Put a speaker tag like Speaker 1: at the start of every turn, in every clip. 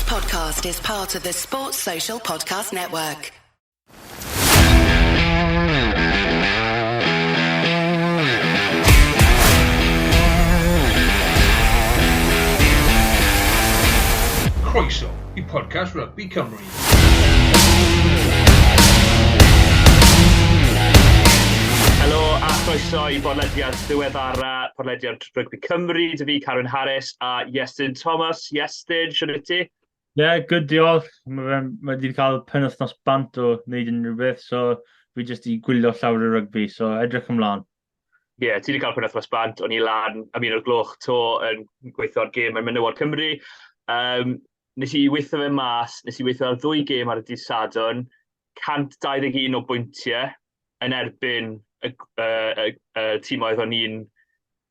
Speaker 1: podcast is part of the Sports Social Podcast Network.
Speaker 2: Croeso I podcast Rygbi Cymru.
Speaker 3: Helo a croeso I bodlediad ddiweddara podlediad Rygbi Cymru, dy fi Carwyn Harris a Iestyn Thomas. Iestyn, siwr wyt ti?
Speaker 4: Good diolch. Mae wedi cael penwythnos bant o wneud unrhyw beth, so fi jyst i gwylio llawer o rygbi, so edrych ymlaen.
Speaker 3: Ti wedi cael penwythnos bant, o'n i lan am un o'r gloch to yn gweithio ar gêm yn menywod Cymru. Nes i weithio fe mas, nes i weithio ar 2 gêm ar y dydd Sadwrn, 121 o bwyntiau yn erbyn y tîm oedd o'n i'n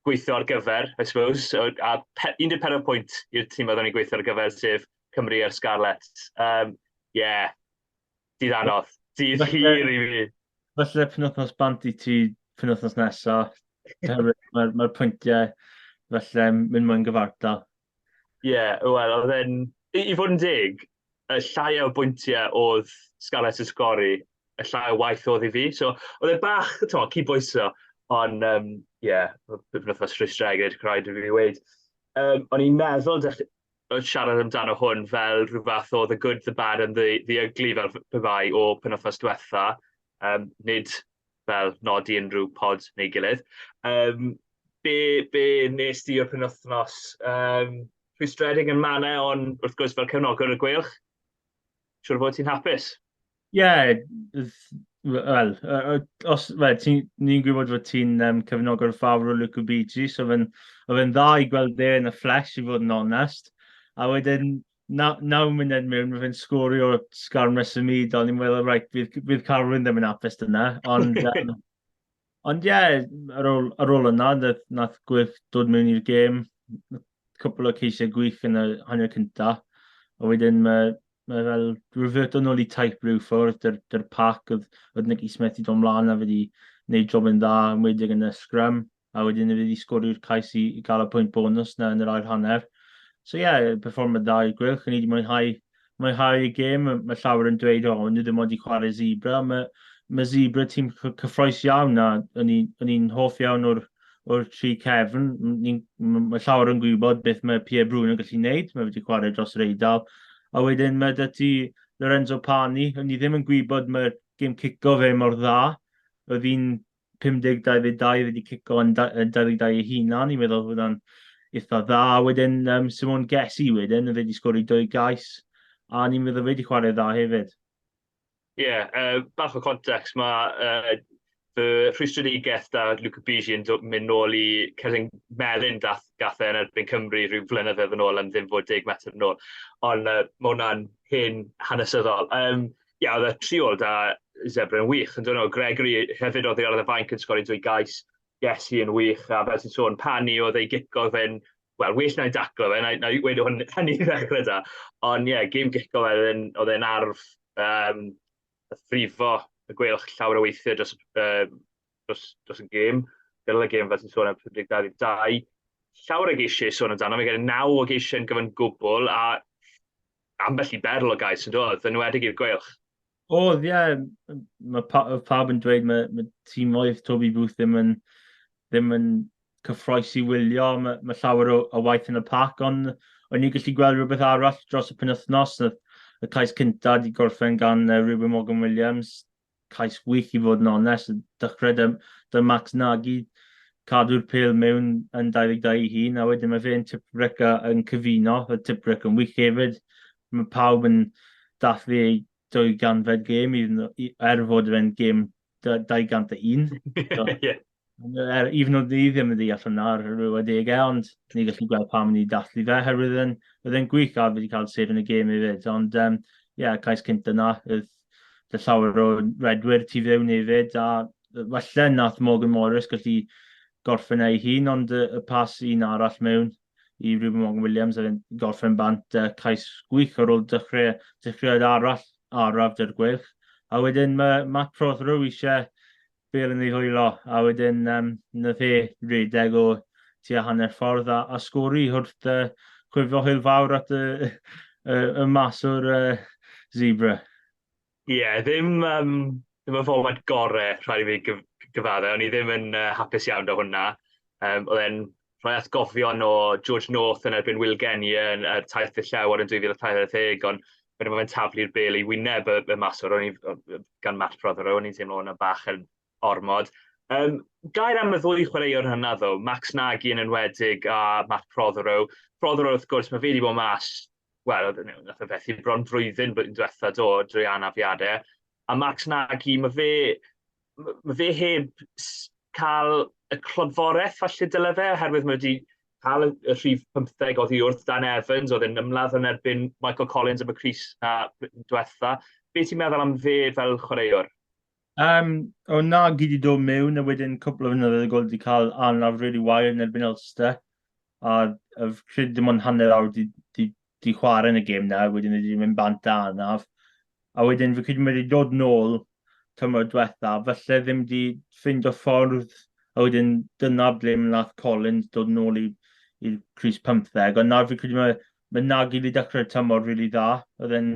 Speaker 3: gweithio ar gyfer, I suppose. A 14 pwynt i'r tîm oedd o'n i'n gweithio ar gyfer, sef Cymru a'r Sgarlets. Dydd anodd. Dydd hir I fi.
Speaker 4: Felly penwythnos bant I ti penwythnos nesaf. Mae'r pwyntiau felly mynd mwyn gyfartal.
Speaker 3: Wel, oedd e'n... I fod yn dig, y llai o bwyntiau oedd Sgarlets yn sgori, y llai o waith oedd I fi. So, oedd e bach, cydbwyso, ond, penwythnos rhwystredig, rhaid I fi weid. O'n i'n meddwl siarad amdano hwn fel rhyw fath o the good, the bad and the ugly fel pe bai o penwythnos diwetha. Nid fel nodi unrhyw pod neu gilydd. Be nes ti o'r penwythnos rhwystredig yn manau, ond wrth gwrs fel cefnogwr y gweilch? Siwr fod ti'n hapus?
Speaker 4: Ni'n gwybod fod ti'n cefnogwr fawr o rygbi, so fe'n dda I gweld yn y flesh I fod yn onest. A wedyn, 9 munud mewn, mae fe'n sgori o sgarmes y myd, ond ni'n meddwl, bydd Carwyn ddim yn hapus dyna. Ond ar ôl yna, nath gwaeth dod mewn i'r gêm, cwpl o ceisiau gwych yn y hanner cyntaf. A wedyn, mae fel revert yn ôl I type rhyw ffwrdd, dy'r pac, oedd Nicky Smith I dod mlaen a wedi gwneud job yn dda yn wedig yn y scrum. A wedyn, wedi sgori'r cais I gael y pwynt bonus na yn yr ail hanner. So perfformiad dda I gwylch, ni wedi mwynhau y gêm, mae llawer yn dweud, nhw ddim wedi chwarae zebra. Mae zebra tîm cyffroes iawn, a o'n i'n hoff iawn o'r tri cefn. Mae llawer yn gwybod beth mae Pierre Brwn yn gallu gwneud, mae wedi chwarae dros yr Eidal. A wedyn mae dyti Lorenzo Pani, o'n i ddim yn gwybod mae'r gêm cico fe mor dda. Oedd hi'n 50-22 wedi cico yn 22 I hunan, i'n meddwl bod o'n eitha dda. Wedyn Simon Gessi wedyn, oedd wedi sgori 2 gais, a ni'n meddwl wedi chwarae dda hefyd.
Speaker 3: Bach o context, mae fy rhwystredigaeth da Luca Bigi yn mynd nôl I Cerdyn Melyn gath yn erbyn Cymru rhyw flynyddoedd yn ôl am ddim fod 10 metr yn ôl. Ond mae hwnna'n hen hanesyddol. Oedd y triol da Zebra yn wych. Gregory hefyd oedd ei ar y fainc yn sgori 2 gais. Gessi yn wych, a fel sy'n sôn, Pani oedd ei gico fe'n, wel, well na'i daclo fe, na I wedi hynny ddechrau da. Ond gêm gico fe oedd e'n arf ffrifo y gweilch llawer o weithiau dros y gêm. Gyrraedd y gêm fel sy'n sôn am 52. Llawer o geisiau sôn amdano, mae gen 9 o geisiau yn gyfan gwbl, a ambell I berl o gais yn dod, yn wedig i'r gweilch.
Speaker 4: Mae pawb yn dweud mae tîm oedd Toby Booth ddim yn cyffroes I wylio, mae llawer o waith yn y pac, ond o'n i'n gallu gweld rhywbeth arall dros y penwythnos. Y cais cyntaf I gorffen gan Reuben Morgan Williams, cais wych I fod yn onest, dechrau dy Max Nagy, cadw'r pêl mewn yn 22 I hun, a wedyn mae fe'n tipric yn cyfuno, y tipric yn wych hefyd. Mae pawb yn dathlu 200 gêm, fod fe'n gêm 201. Even though ni ddim yn deall hwnna ar rhyw adegau, ond ni'n gallu gweld pam ni dathlu fe, herwydd yn gwych a wedi cael sef yn y gêm hefyd. Ond, cais cynt yna, y llawer o redwyr tu fewn hefyd, a falle nath Morgan Morris gallu gorffen ei hun, ond y pas un arall mewn I Reuben Morgan Williams, a fe'n gorffen bant cais gwych ar ôl dechreuad araf dy'r gweilch. A wedyn mae Matt Prothero eisiau bel yn ei hwylo, a wedyn nath redeg o tua hanner ffordd a sgori wrth chwifo hwyl fawr at y mas o'r zebra.
Speaker 3: Ddim yn fformat gorau rhaid i fi gyfadde. O'n i ddim yn hapus iawn o hwnna. Oedd e'n rhoi atgofion o George North yn erbyn Will Genia yn taith y llawr yn 2030, ond wedyn mae'n taflu'r bel i wyneb y maswr gan Matt Prothero, o'n i'n teimlo hwnna bach yn ormod. Gair am y ddwy chwaraewr hynna ddo, Max Nagy yn enwedig a Matt Prothero. Prothero, wrth gwrs, mae fe wedi bod mas, wel, nath o fethu bron flwyddyn blwyddyn diwetha drwy anafiadau. A Max Nagy, mae fe heb cael y clodforeth falle dyle fe, oherwydd mae wedi cael y rhif 15 oddi wrth Dan Evans, oedd yn ymladd yn erbyn Michael Collins am y Cris na diwetha. Be ti'n meddwl am fe fel chwaraewr?
Speaker 4: O Nagy wedi dod mewn, a wedyn cwpl o flynyddoedd gol wedi cael anaf really wael yn erbyn Ulster. A credu dim ond hanner awr di chwarae yn y gêm na, wedyn wedi mynd bant da anaf. A wedyn fe credu wedi dod nôl tymor diwetha, falle ddim wedi ffindio ffordd, a wedyn dyna ble nath Collins dod nôl i'r Cris 15. Ond nawr fe credu mae Nagy wedi dechrau'r tymor really dda. Oedd yn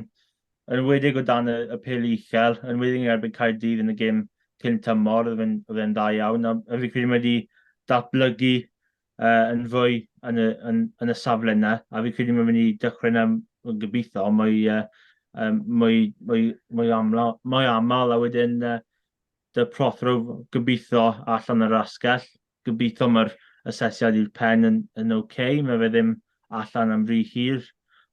Speaker 4: wedig o dan y pel uchel, yn wedig yn erbyn Caerdydd yn y gêm cyn tymor, oedd e'n da iawn. A fe credu wedi datblygu yn fwy yn y safle yna, a fi credu mae'n mynd i dechrau yna yn gobeithio, mwy aml, a wedyn dy Prothero gobeithio allan yr asgell, gobeithio mae'r asesiad i'r pen yn okay, mae fe ddim allan am rhy hir,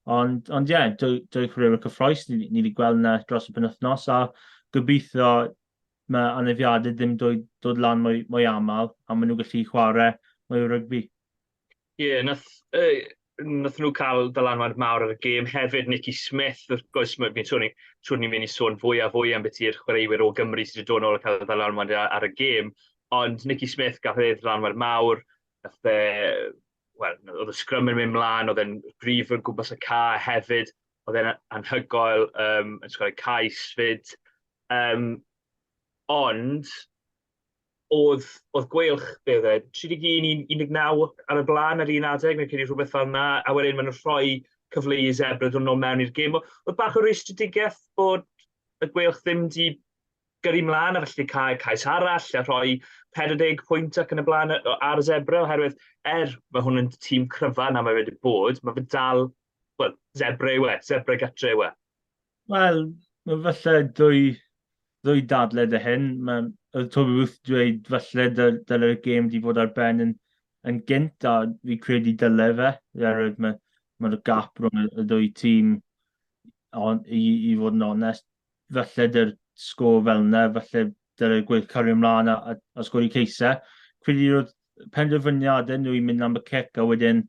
Speaker 4: ond dwy chwaraewr cyffroes, ni wedi gweld yna dros y penwythnos, a gobeithio mae anafiadau ddim dod lan mwy aml, a maen nhw'n gallu chwarae mwy o rygbi.
Speaker 3: Nath nhw cael dylanwad mawr ar y gêm. Hefyd Nicky Smith, wrth gwrs, fi'n siŵr ni'n mynd i sôn fwy a fwy am beth i'r chwaraewyr o Gymru sydd wedi dod nôl a cael dylanwad ar y gêm. Ond Nicky Smith gath ei dylanwad mawr. Oedd y sgrym yn mynd mlaen, oedd e'n brif yn gwmpas y ca hefyd. Oedd e'n anhygoel yn sgorau cais fyd. Ond oedd gweilch, be oedd e, 31-19 ar y blaen ar un adeg, neu cyn i rhywbeth fel yna, a wedyn maen nhw'n rhoi cyfle i Zebra dod nôl mewn i'r gêm. Oedd bach o rwystredigaeth bod y gweilch ddim wedi gyrru mlaen a felly cael cais arall a rhoi 40 pwynt ac yn y blaen ar y Zebra, oherwydd mae hwn yn tîm cryfa na mae wedi bod, mae fe dal, Zebra yw e, Zebra gatre yw e.
Speaker 4: Wel, mae falle ddwy dadled y hyn. Oedd Toby Booth dweud falle dyle'r gêm wedi fod ar ben yn gynt, a fi credu dyle fe. Mae'r gap rhwng y ddwy tîm i fod yn onest. Falle dy'r sgôr fel yna, falle dyle'r gweith cario ymlaen a sgôr i ceisau. Credu roedd penderfyniadau nhw i mynd am y cic, a wedyn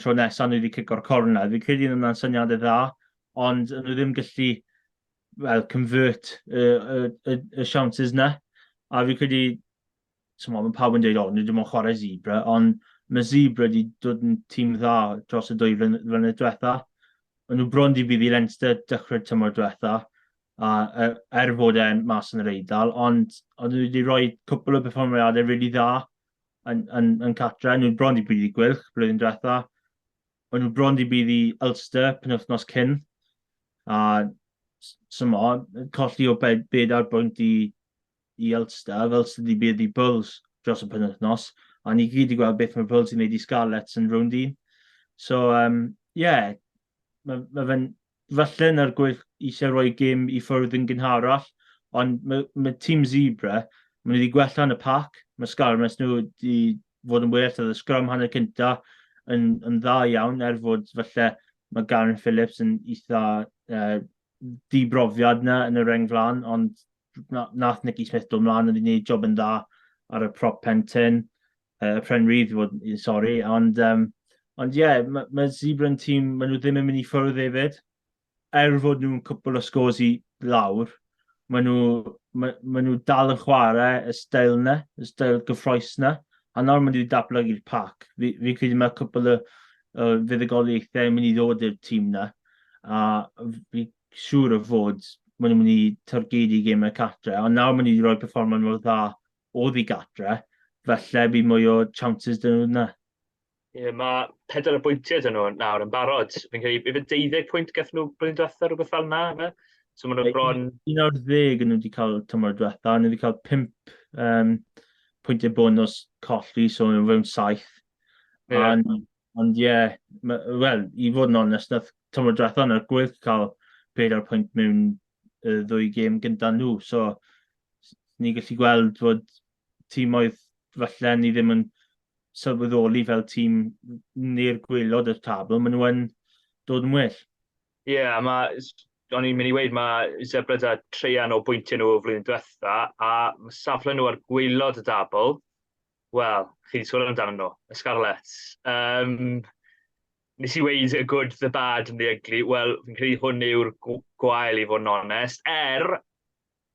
Speaker 4: tro nesaf nhw wedi cic o'r cornel. Fi credu yna'n syniadau dda, ond nhw ddim gallu convert y chances na. A fi credu, mae pawb yn dweud, nhw ddim yn chwarae Zebra, ond mae Zebra wedi dod yn tîm dda dros y 2 flynedd diwetha. Nhw bron di bydd i Leinster dechrau'r tymor diwetha, a fod e'n mas yn yr Eidal, ond nhw wedi rhoi cwpl o perfformiadau really dda yn catra. Nhw bron di bydd i Gwylch blwyddyn diwetha. Nhw bron di bydd i Ulster penwythnos cyn, a colli o bedair bwynt i Ulster, fel sydd wedi bydd i Bulls dros y penwythnos, a ni gyd i gweld beth mae Bulls i wneud i Sgarlets yn rownd un. So, mae fe'n falle na'r gweith eisiau rhoi gêm i ffwrdd yn gynharach, ond mae tîm Zebra, maen nhw wedi gwella yn y pac, mae Sgarlets nhw wedi fod yn well, oedd y sgrym hanner cynta yn dda iawn, fod falle mae Garen Phillips yn eitha dibrofiad na yn y reng flan, ond nath Nicky Smith dod mlaen yn gwneud job yn dda ar y prop pen 10, Penrydd, ond mae Zebra yn tîm, maen nhw ddim yn mynd i ffwrdd hefyd, fod nhw'n cwpl o scores i lawr, maen nhw dal yn chwarae y stael na, y stael gyffroes na, a nawr maen nhw wedi datblygu'r pac. Fi credu mae cwpl o fuddugoliaethau yn mynd i ddod i'r tîm na, a fi siŵr o fod maen nhw'n mynd i targedu gêm y catre, ond nawr maen nhw wedi rhoi perfformio'n mor dda o ddi gatre, felly bydd mwy o chances dyn nhw yna.
Speaker 3: 4 bwyntiau dyn nhw nawr yn barod. Fi'n credu, efe 12 pwynt gath nhw blwyddyn diwethaf rhywbeth fel yna, efe? So maen nhw bron...
Speaker 4: 11 yn nhw wedi cael tymor diwetha, nhw wedi cael 5 pwyntiau bonus colli, so nhw fewn 7.
Speaker 3: Yeah.
Speaker 4: Ond ie, wel, i fod yn onest, nath tymor diwetha yna'r gwaith cael 4 pwynt mewn 2 gêm gyda nhw, so ni gallu gweld fod tîm oedd falle ni ddim yn sylweddoli fel tîm neu'r gwylod y tabl, maen nhw yn dod yn well.
Speaker 3: Ie, o'n i'n mynd i weid, mae Zebryd a treian o bwyntiau nhw o flwyddyn diwetha, a mae safle nhw ar gwylod y dabl, wel, chi wedi sôn amdano nhw, y Sgarlets. Nes i weid y good, the bad and the ugly, wel, fi'n credu hwn yw'r gwael i fod yn onest,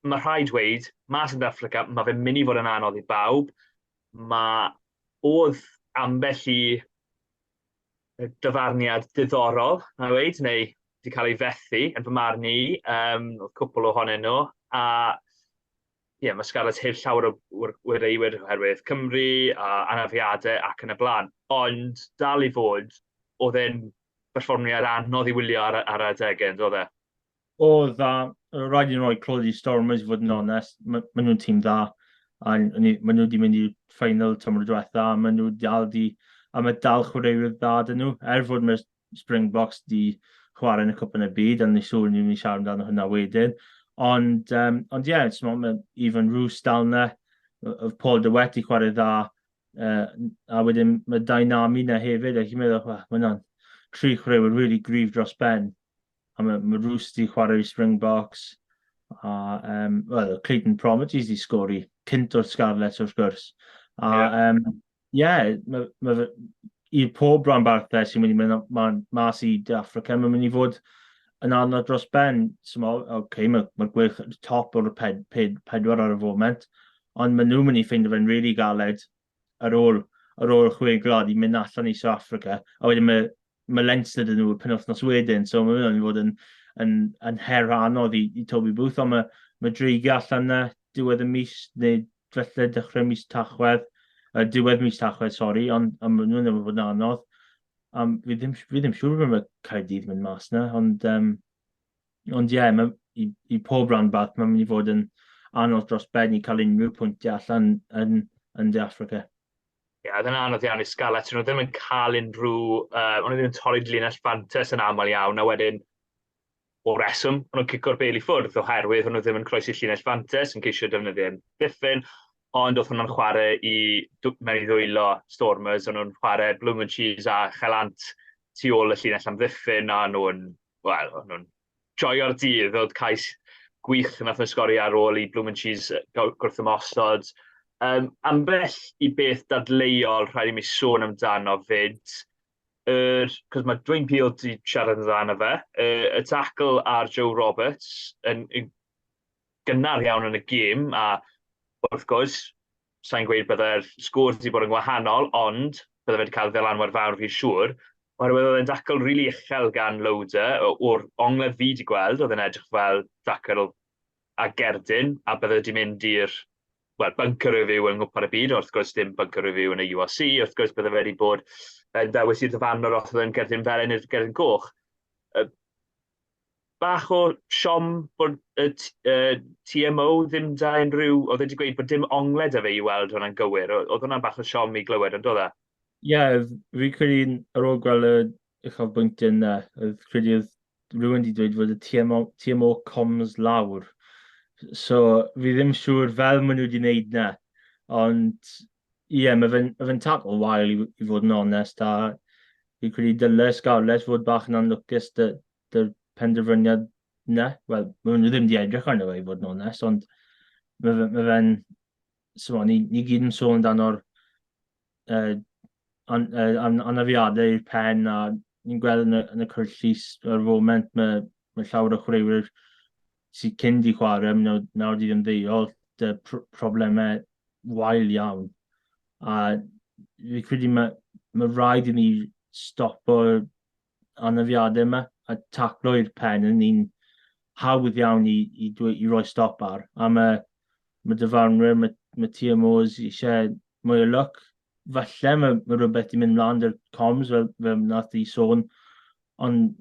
Speaker 3: mae rhaid weid, mas yn Africa, mae fe'n mynd i fod yn anodd i bawb, oedd ambell i dyfarniad diddorol, na weid, neu wedi cael ei fethu yn fy marn i, oedd cwpl ohonyn nhw, a mae Sgarlets heb llawer o wedeiwyr oherwydd Cymru, a anafiadau ac yn y blaen. Ond dal i fod, oedd e'n berfformiad anodd i wylio ar adegau, oedd e?
Speaker 4: Oedd, rhaid i'n rhoi clod i Stormers i fod yn onest, maen nhw'n tîm dda, a maen nhw wedi mynd i'r final tymor diwetha, a maen nhw mae dal chwaraewyr dda dyn nhw, fod mae'r Springboks di chwarae yn y Cwpan y Byd, a ni siŵr ni'n mynd i siarad amdano hynna wedyn. Ond ie, mae Ifan Rws dal yna, oedd Paul de Wet i chwarae dda, a wedyn mae dynami yna hefyd, a chi'n meddwl, mae hwnna'n 3 chwaraewyr really gryf dros ben, a mae Rws di chwarae i Springboks, a Clayton Prometheus di sgori cyntw'r Sgarlets wrth gwrs. I pob rhan barthau sy'n mynd i mynd mas i Africa, mae'n mynd i fod yn anodd dros ben. Mae'r gwych top o'r 4 ar y foment, ond maen nhw'n mynd i ffeindio fe'n really galed ar ôl 6 glad i mynd allan i South Africa, a wedyn mae Leinster dyn nhw penwythnos wedyn, so mae'n mynd i fod yn her anodd i Toby Booth, ond mae dreigau allan yna diwedd y mis, neu felly dechrau mis Tachwedd, diwedd mis Tachwedd, sori, ond maen nhw'n mynd i fod yn anodd. Fi ddim siŵr bod mae Caerdydd mynd mas yna, ond ie, i pob rhan bath, mae'n mynd i fod yn anodd dros ben i cael unrhyw pwyntiau allan yn De Africa.
Speaker 3: Ie, oedd yn anodd iawn i Sgarlets, nhw ddim yn cael unrhyw, ond ddim yn torri linell fantes yn aml iawn, a wedyn o reswm, ond nhw'n cico'r bel i ffwrdd oherwydd, ond nhw ddim yn croesi llinell fantes yn ceisio defnyddio'n ddiffyn, ond oedd hwnna'n chwarae mewn i ddwylo Stormers, ond nhw'n chwarae Bloom and Cheese a Chelant tu ôl y llinell am ddiffyn, a nhw'n joio'r dydd, oedd cais gwych nath nhw sgori ar ôl i Bloom and Cheese gwrth ymosod. Ambell i beth dadleuol rhaid i mi sôn amdano fyd, cos mae Dwayne Peel di siarad amdano fe, y tackle ar Joe Roberts yn gynnar iawn yn y gêm, a wrth gwrs, sa'n gweud byddai'r sgwr wedi bod yn wahanol, ond byddai wedi cael ddylanwad fawr fi'n siŵr. Oherwydd oedd e'n dacl rili uchel gan Loader, o'r ongledd fi wedi gweld, oedd e'n edrych fel dacl a gerdyn, a byddai wedi mynd i'r bunker review yng Ngwpan y Byd, wrth gwrs dim bunker review yn y URC, wrth gwrs byddai wedi bod yn dewis i'r ddyfarnwr oedd e'n gerdyn felen i'r gerdyn goch. Bach o siom bod y TMO ddim da unrhyw, oedd wedi gweud bod dim ongled y fe i weld hwnna'n gywir. Oedd hwnna'n bach o siom i glywed, ond oedd e?
Speaker 4: Ie, fi credu ar ôl gweld y uchafbwyntiau yna, oedd credu oedd rhywun wedi dweud fod y TMO coms lawr. So, fi ddim siŵr fel maen nhw wedi wneud yna, ond ie, mae fe'n tackle wael i fod yn onest, a fi credu dyle Sgarlets fod bach yn anlwcus dy'r penderfyniad yna. Wel, maen nhw ddim wedi edrych arno fe i fod yn onest, ond mae fe'n... ni gyd yn sôn amdano'r anafiadau i'r pen, a ni'n gweld yn y cwrllys ar foment, mae llawer o chwaraewyr sy'n cyn di chwarae, nawr di ddim ddeuol, problemau wael iawn. A fi credu mae rhaid i ni stopo'r anafiadau yma a taclo i'r pen yn un hawdd iawn i roi stop ar. A mae dyfarnwyr, mae TMOs eisiau mwy o luck. falle mae rhywbeth i mynd mlaen dy'r coms fel nath i sôn, ond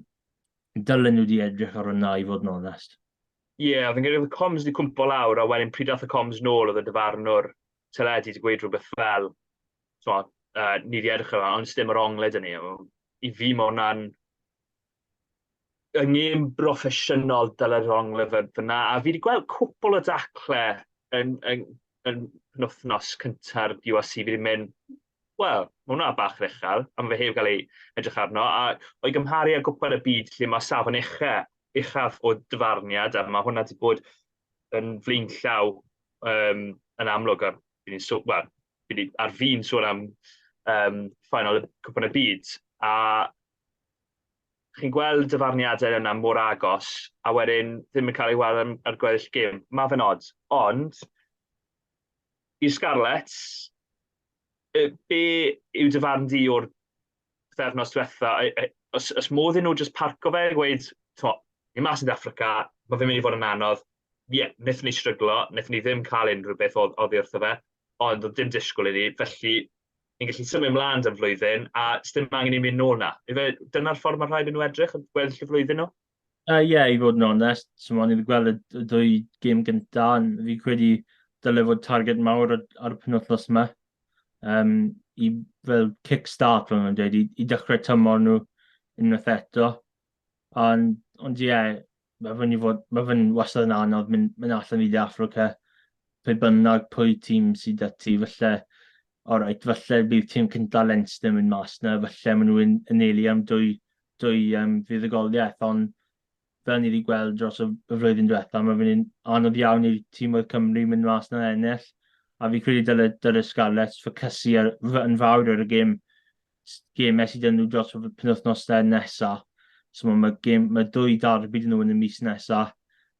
Speaker 4: dylen nhw wedi edrych ar hwnna i fod yn onest.
Speaker 3: Ie, fi'n credu oedd y coms wedi cwmpo lawr, a wedyn pryd dath y coms nôl oedd y dyfarnwr teledu wedi gweud rhywbeth fel, ni wedi edrych ar hwnna, ond dim yr ongled yn ni. I fi mae hwnna'n yng ngêm broffesiynol dyle'r ongled fyna, a fi wedi gweld cwpl o daclau yn penwythnos cynta'r USC, fi wedi mynd, wel, mae hwnna bach uchel, a mae fe heb gael ei edrych arno, a o'i gymharu â Cwpan y Byd, lle mae safon uchaf o dyfarniad, a mae hwnna wedi bod yn flin llaw yn amlwg, ar fi'n sôn am final Cwpan y Byd, a chi'n gweld dyfarniadau yna mor agos, a wedyn ddim yn cael ei weld ar gweddill gêm. Mae fe'n od. Ond, i'r Sgarlets, be yw dyfarn di o'r bythefnos diwetha? Os modd nhw jyst parco fe, gweud, ni mas yn Africa, mae fe'n mynd i fod yn anodd. Wnaethon ni stryglo, wnaethon ni ddim cael unrhyw beth oddi wrtho fe, ond oedd dim disgwyl i ni, felly ni'n gallu symud ymlaen am flwyddyn, a dim angen i mynd nôl na. Dyna'r ffordd mae rhaid yn nhw edrych yn gweddill y flwyddyn nhw?
Speaker 4: Ie, i fod yn onest, so ni wedi gweld y dwy gêm gyntaf, fi credu dylai fod target mawr ar y penwythnos yma. I fel kick-start, fel nhw'n dweud, i dechrau tymor nhw unwaith eto. Ond ie, mae fe'n wastad yn anodd mynd allan i Africa, pe bynnag pwy tîm sydd â ti, felly, falle bydd tîm cynta Leinster yn mynd mas na, falle maen nhw'n anelu am dwy fuddugoliaeth, ond fel ni wedi gweld dros y flwyddyn diwethaf, mae fe'n anodd iawn i'r tîm oedd Cymru mynd mas na ennill, a fi credu dylai Sgarlets ffocysu yn fawr ar y gemau sydd yn nhw dros y penwythnos nesaf. So mae dwy derbi nhw yn y mis nesaf,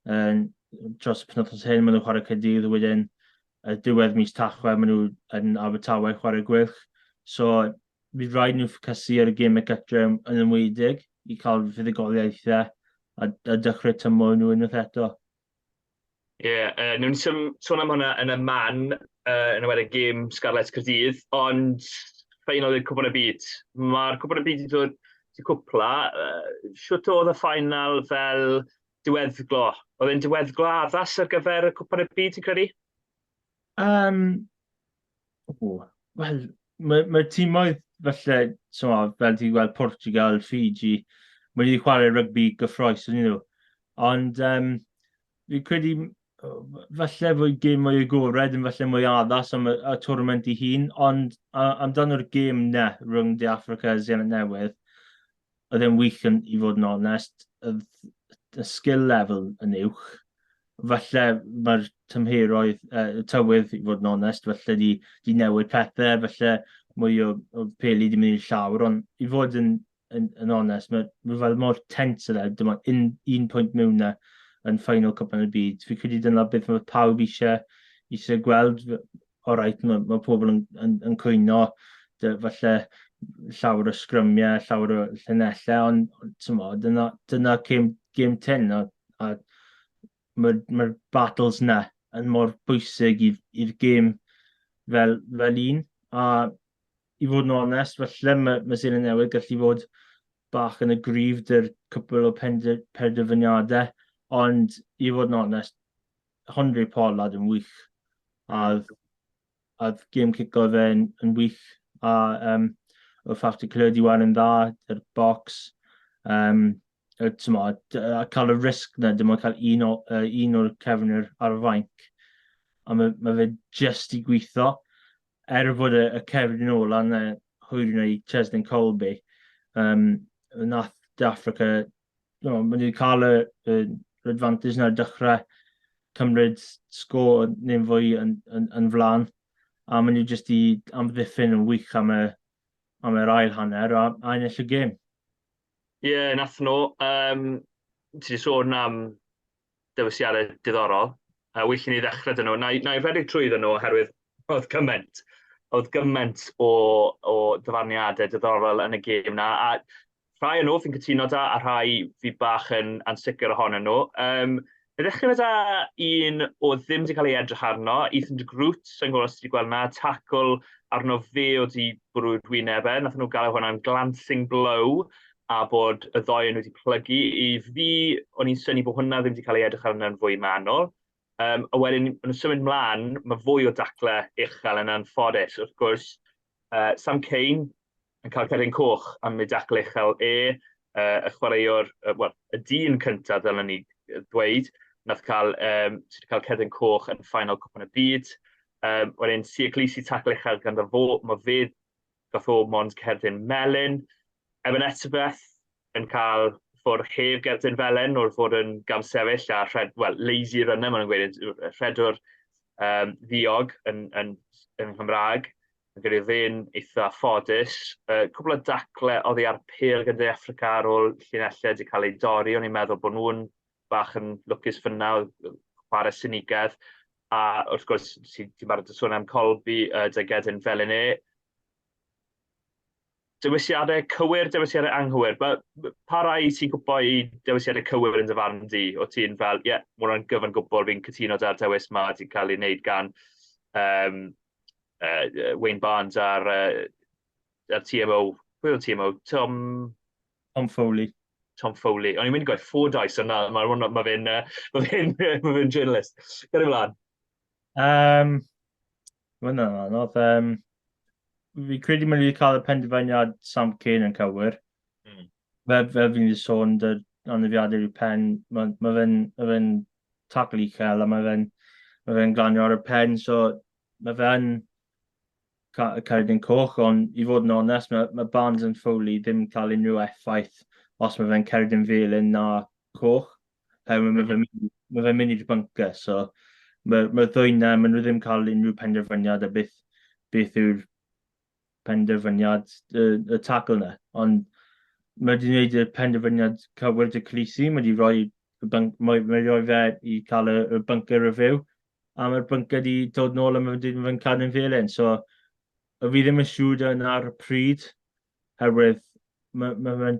Speaker 4: dros y penwythnos hyn maen nhw'n chwarae Caerdydd, wedyn diwedd mis Tachwedd maen nhw yn Abertawe chwarae Gwylch. So bydd rhaid nhw ffocysu ar y gemau gytre yn ymwedig i cael fuddugoliaethau a dechrau tymor nhw unwaith eto.
Speaker 3: Nw'n sôn am hwnna yn y man, yn y wedyn gêm Sgarlets Caerdydd, ond final i'r Cwpan y Byd. Mae'r Cwpan y Byd wedi dod i cwpla. Siwt oedd y final fel diweddglo? Oedd e'n diweddglo addas ar gyfer y Cwpan y Byd, ti'n credu?
Speaker 4: Wel, mae'r tîmoedd falle, fel ti'n gweld Portugal, Fiji, mae wedi chwarae rygbi gyffroes yn nhw. Ond fi credu falle fwy gêm mwy agored yn falle mwy addas am y tournament i hun, ond amdano'r gêm ne rhwng De Africa a Zealand Newydd, oedd e'n wych i fod yn onest, y skill level yn uwch. Falle mae'r tywydd i fod yn onest, falle di newid pethau, falle mwy o peli di mynd i'r llawr, ond i fod yn onest, mae fel mor tense yna, dyma un pwynt mewn yn final Cwpan y Byd. Fi credu dyna beth mae pawb eisiau gweld, mae pobl yn cwyno, falle llawer o sgrymiau, llawer o llinellau, ond dyna game 10, a mae'r battles yna yn mor bwysig i'r gêm fel un. A i fod yn onest, falle mae Zealand Newydd gallu fod bach yn y gryf dy'r cwpl o penderfyniadau, ond i fod yn onest, Henry Pollard yn wych, a gêm cico fe yn wych, a o ffafti clywed i wan yn dda, dy'r box, a cael y risg na, dim ond cael un o'r cefnir ar y fainc, a mae fe just i gweithio, fod y cefnir ola na hwyr na i Cheslin Colby, nath De Africa, mae wedi cael yr advantage na'r dechrau cymryd sgôr neu'n fwy yn flan, a mae nhw jyst i amddiffyn yn wych am yr ail hanner a ennill y gêm.
Speaker 3: Nath nhw. Ti wedi sôn am dywisiadau diddorol. Wych i ni ddechrau dyn nhw. Na i redeg trwy dyn nhw oherwydd oedd gymaint o dyfarniadau diddorol yn y gêm na. A rhai yn nhw fi'n cytuno da, a rhai fi bach yn ansicr ohonyn nhw. I ddechrau da un o ddim wedi cael ei edrych arno, Iestyn Thomas, sy'n gwybod os wedi gweld na, tacl arno fe oedd i brwyd wyneb e, nath nhw gael hwnna'n glancing blow, a bod y ddoi yn wedi plygu. I fi, o'n i'n syni bod hwnna ddim wedi cael ei edrych arno'n fwy manwl. A wedyn, yn symud mlaen, mae fwy o dacle uchel yn anffodus. Wrth gwrs, Sam Cain yn cael cerdyn coch am ei dacle uchel y chwaraewr, y dyn cyntaf ddylen ni ddweud, nath cael, sydd wedi cael cerdyn coch yn final Cwpan y Byd. Wedyn, Sgarlets tacle uchel gan fo, mae fe gath o mond cerdyn melyn. Ymateb yn cael ffwrdd heb gerdyn felen o'r fod yn gamsefyll a lazy runner, maen nhw'n gweud, rhedwr ddiog yn Nghymraeg. Gyda fe'n eitha ffodus. Cwbl o dacle oddi ar pêl gyda Africa ar ôl llinellau wedi cael ei dorri. O'n i'n meddwl bod nhw'n bach yn lwcus fyna, chwarae synigedd. A wrth gwrs, ti'n barod y sôn am colbi dy gerdyn felen dewisiadau cywir, dewisiadau anghywir. Pa rai ti'n gwybod i dewisiadau cywir yn dy farn di? O ti'n fel, mae hwnna'n gyfan gwbl, fi'n cytuno da'r dewis ma wedi cael ei wneud gan Wayne Barnes a'r TMO. Pwy oedd TMO?
Speaker 4: Tom Foley.
Speaker 3: Tom Foley. O'n i'n mynd i gwaith ffodais yna, mae fe'n journalist. Gyda mlaen.
Speaker 4: Mae'n anodd. Fi credu mae'n wedi cael y penderfyniad Sam Cain yn cywir. Fel fi'n wedi sôn, anafiadau yw pen, mae fe'n tacl uchel a mae fe'n glanio ar y pen, so mae fe'n cerdyn coch, ond i fod yn onest, mae Barnes and Foley ddim cael unrhyw effaith os mae fe'n cerdyn felyn na coch. Mae fe'n mynd i'r bunker, so mae'r ddwy na, maen nhw ddim cael unrhyw penderfyniad a beth yw'r penderfyniad y tacl na. Ond mae wedi gwneud y penderfyniad cywir dy Clisi, mae wedi rhoi fe i cael y bunker review, a mae'r bunker wedi dod nôl a mae'n cadw'n felyn. So, fi ddim yn siŵr yn ar y pryd, herwydd mae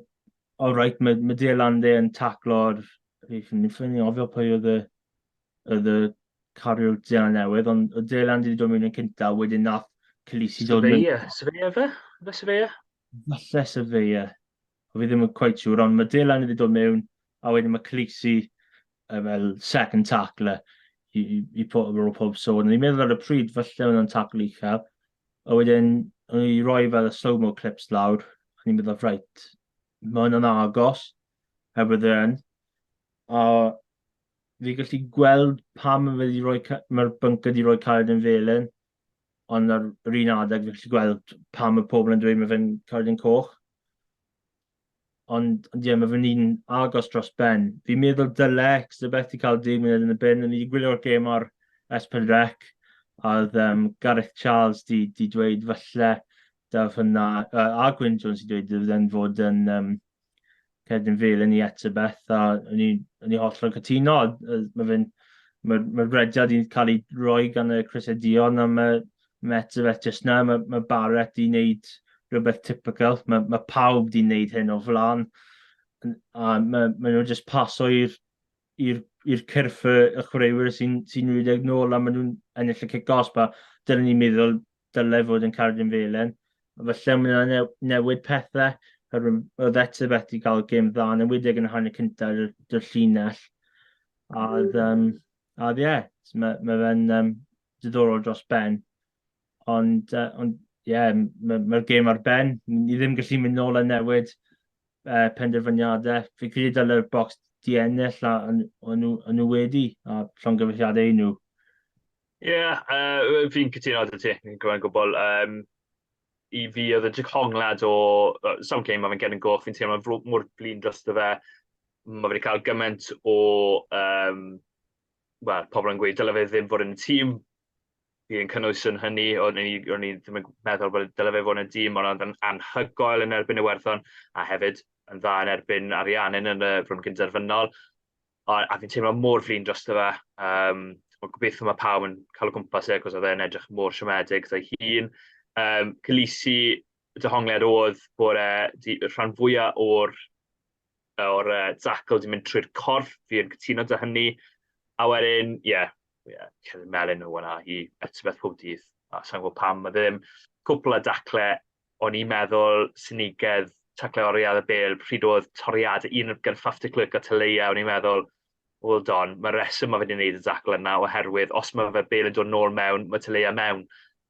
Speaker 4: Deilande yn taclo'r, fi'n ofio pwy oedd y cariwr Deilande newydd, ond y Deilande wedi dod mewn yn cyntaf, wedyn nath Clisi dod mewn.
Speaker 3: Syfeia fe? Syfeia?
Speaker 4: Falle Syfeia. Fi ddim yn quite siŵr, ond mae Deilande wedi dod mewn, a wedyn mae Clisi fel second tackler i pob sôn. Ni'n meddwl ar y pryd, falle yna'n tackle uchel, a wedyn o'n i roi fel y slow-mo clips lawr, a ni'n meddwl, right, mae hwnna'n agos, hefyd yn. A fi gallu gweld pam mae'r bunker wedi rhoi cariad yn felyn, ond ar yr un adeg fi gallu gweld pam mae pobl yn dweud mae fe'n cariad yn coch. Ond mae fe'n un agos dros ben. Fi'n meddwl dyle, cos y beth i cael 10 munud yn y bin, o'n i wedi gwylio'r gêm ar S4C, a oedd Gareth Charles di dweud falle daf hynna, a Gwyn Jones di dweud dweud fod yn cerdyn fel yn Iestyn Thomas, a o'n i hollol cytuno. Mae'r rediad wedi cael ei roi gan y Chryseiddion, a ymateb jyst na, mae Barrett di wneud rhywbeth typical. Mae pawb di wneud hyn o flaen. A mae nhw'n just paso i'r cyrff y chwaraewyr sy'n rhedeg nôl, a mae nhw'n ennill y kick-off. Dyna ni'n meddwl dyle fod yn cerdyn felyn. Felly mae'n newid pethau. Oedd Etzebeth i gael gêm dda, yn enwedig yn hanner cyntaf dy'r llinell. A mae fe'n diddorol dros ben. Ond mae'r gêm ar ben. Ni ddim gallu mynd nôl a newid penderfyniadau. Fi credu dyle'r bocs di ennill a nhw wedi, a llongyfarchiadau nhw.
Speaker 3: Fi'n cytuno dy ti, fi'n gwybod. I fi oedd y honglad o Sam Cain, mae fe'n gen yn goch, fi'n teimlo mor blin dros dy fe. Mae wedi cael gymaint o pobl yn gweud, dyle fe ddim fod yn tîm. Fi'n cynnwys yn hynny, o'n i ddim yn meddwl bod dyle fe fod yn tîm, ond yn anhygoel yn erbyn y werthon, a hefyd yn dda yn erbyn ariannyn yn y rhwng derfynol. A fi'n teimlo mor flin dros dy fe. Gobeithio mae pawb yn cael o gwmpas cos oedd e'n edrych mor siomedig ddau hun. Clisi dyhongliad oedd bod rhan fwyaf o'r dacl di mynd trwy'r corff, fi'n cytuno dy hynny. A wedyn, celyn melyn o hwnna i Etzebeth pob dydd. A sa'n gwybod pam, mae ddim. cwpl o daclau o'n i'n meddwl synigedd taclau oriad y bel, pryd oedd toriad un gan 50 clwc o Teleia, o'n i'n meddwl, hold on, mae reswm mae wedi gwneud y daclau yna oherwydd os mae fe bel yn dod nôl mewn, mae Teleia mewn.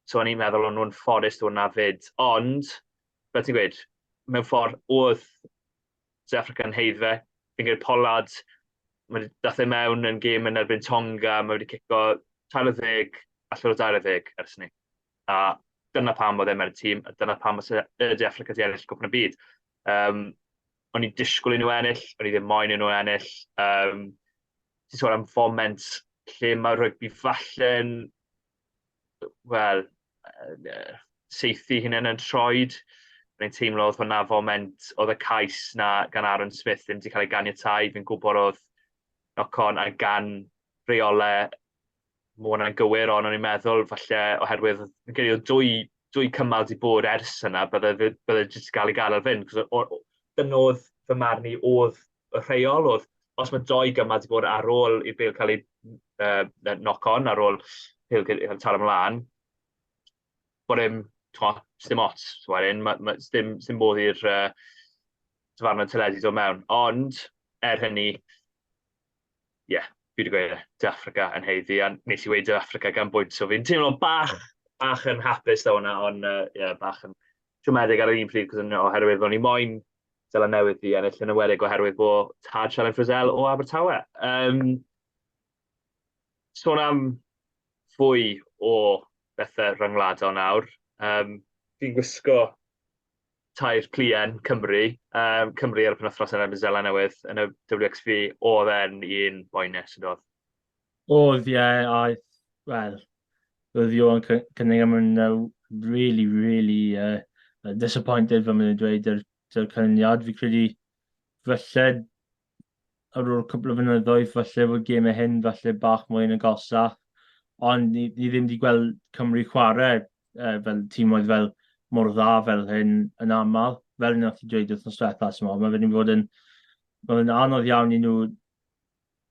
Speaker 3: So o'n i'n meddwl o'n nhw'n ffodus o'n na fyd. Ond, fel ti'n gweud, mewn ffordd oedd South Africa yn heidfe, fi'n gwneud Pollard, mae dath e mewn yn gêm yn erbyn Tonga, mae wedi cico 30, allan o 20 ers ni. A dyna pam oedd e mewn y tîm, a dyna pam oedd y Africa di ennill Cwpan y Byd. O'n i'n disgwyl i nhw ennill, o'n i ddim moyn i nhw ennill. Ti'n sôn am foment lle mae rygbi falle'n, wel, seithi hynny'n yn troed. Mae'n teimlo oedd hwnna foment, oedd y cais na gan Aaron Smith ddim wedi cael ei ganiatáu. Fi'n gwybod oedd knock-on a gan reolau mae hwnna'n gywir, ond o'n i'n meddwl falle oherwydd gen i o dwy cymal di bod ers yna, bydde jyst gael ei gael ar fynd. Dyna oedd fy marn i oedd y rheol, oedd os mae 2 gymal di bod ar ôl i'r bel cael ei knock-on, ar ôl bel cael ei taro ymlaen, bod dim ots, dim modd i'r dyfarnod teledu dod mewn. Ond, hynny, fi wedi gweud De Africa yn heiddi, a nes i weid De Africa gan bwynt, so fi'n teimlo bach yn hapus da hwnna, ond bach yn siwmedig ar yr un pryd, oherwydd o'n i moyn Dela Newydd i ennill yn ywedig oherwydd bod Tad Sialen Ffrysel o Abertawe. Sôn am fwy o bethau rhyngwladol nawr. Fi'n gwisgo tair clien Cymru. Cymru ar y penwythnos yn erbyn Dela Newydd yn y WXV, oedd e'n un boenus yn dod.
Speaker 4: Oedd, wel, oedd Johan Cunningham yn really disappointed fan mynd i dweud yr canlyniad. Fi credu falle ar ôl cwpl o fynyddoedd, falle fod gemau hyn falle bach mwy yn agosach. Ond ni ddim wedi gweld Cymru chwarae fel tîmoedd fel mor dda fel hyn yn aml. Fel nath i dweud wrth nos diwethaf, mae wedi bod yn anodd iawn i nhw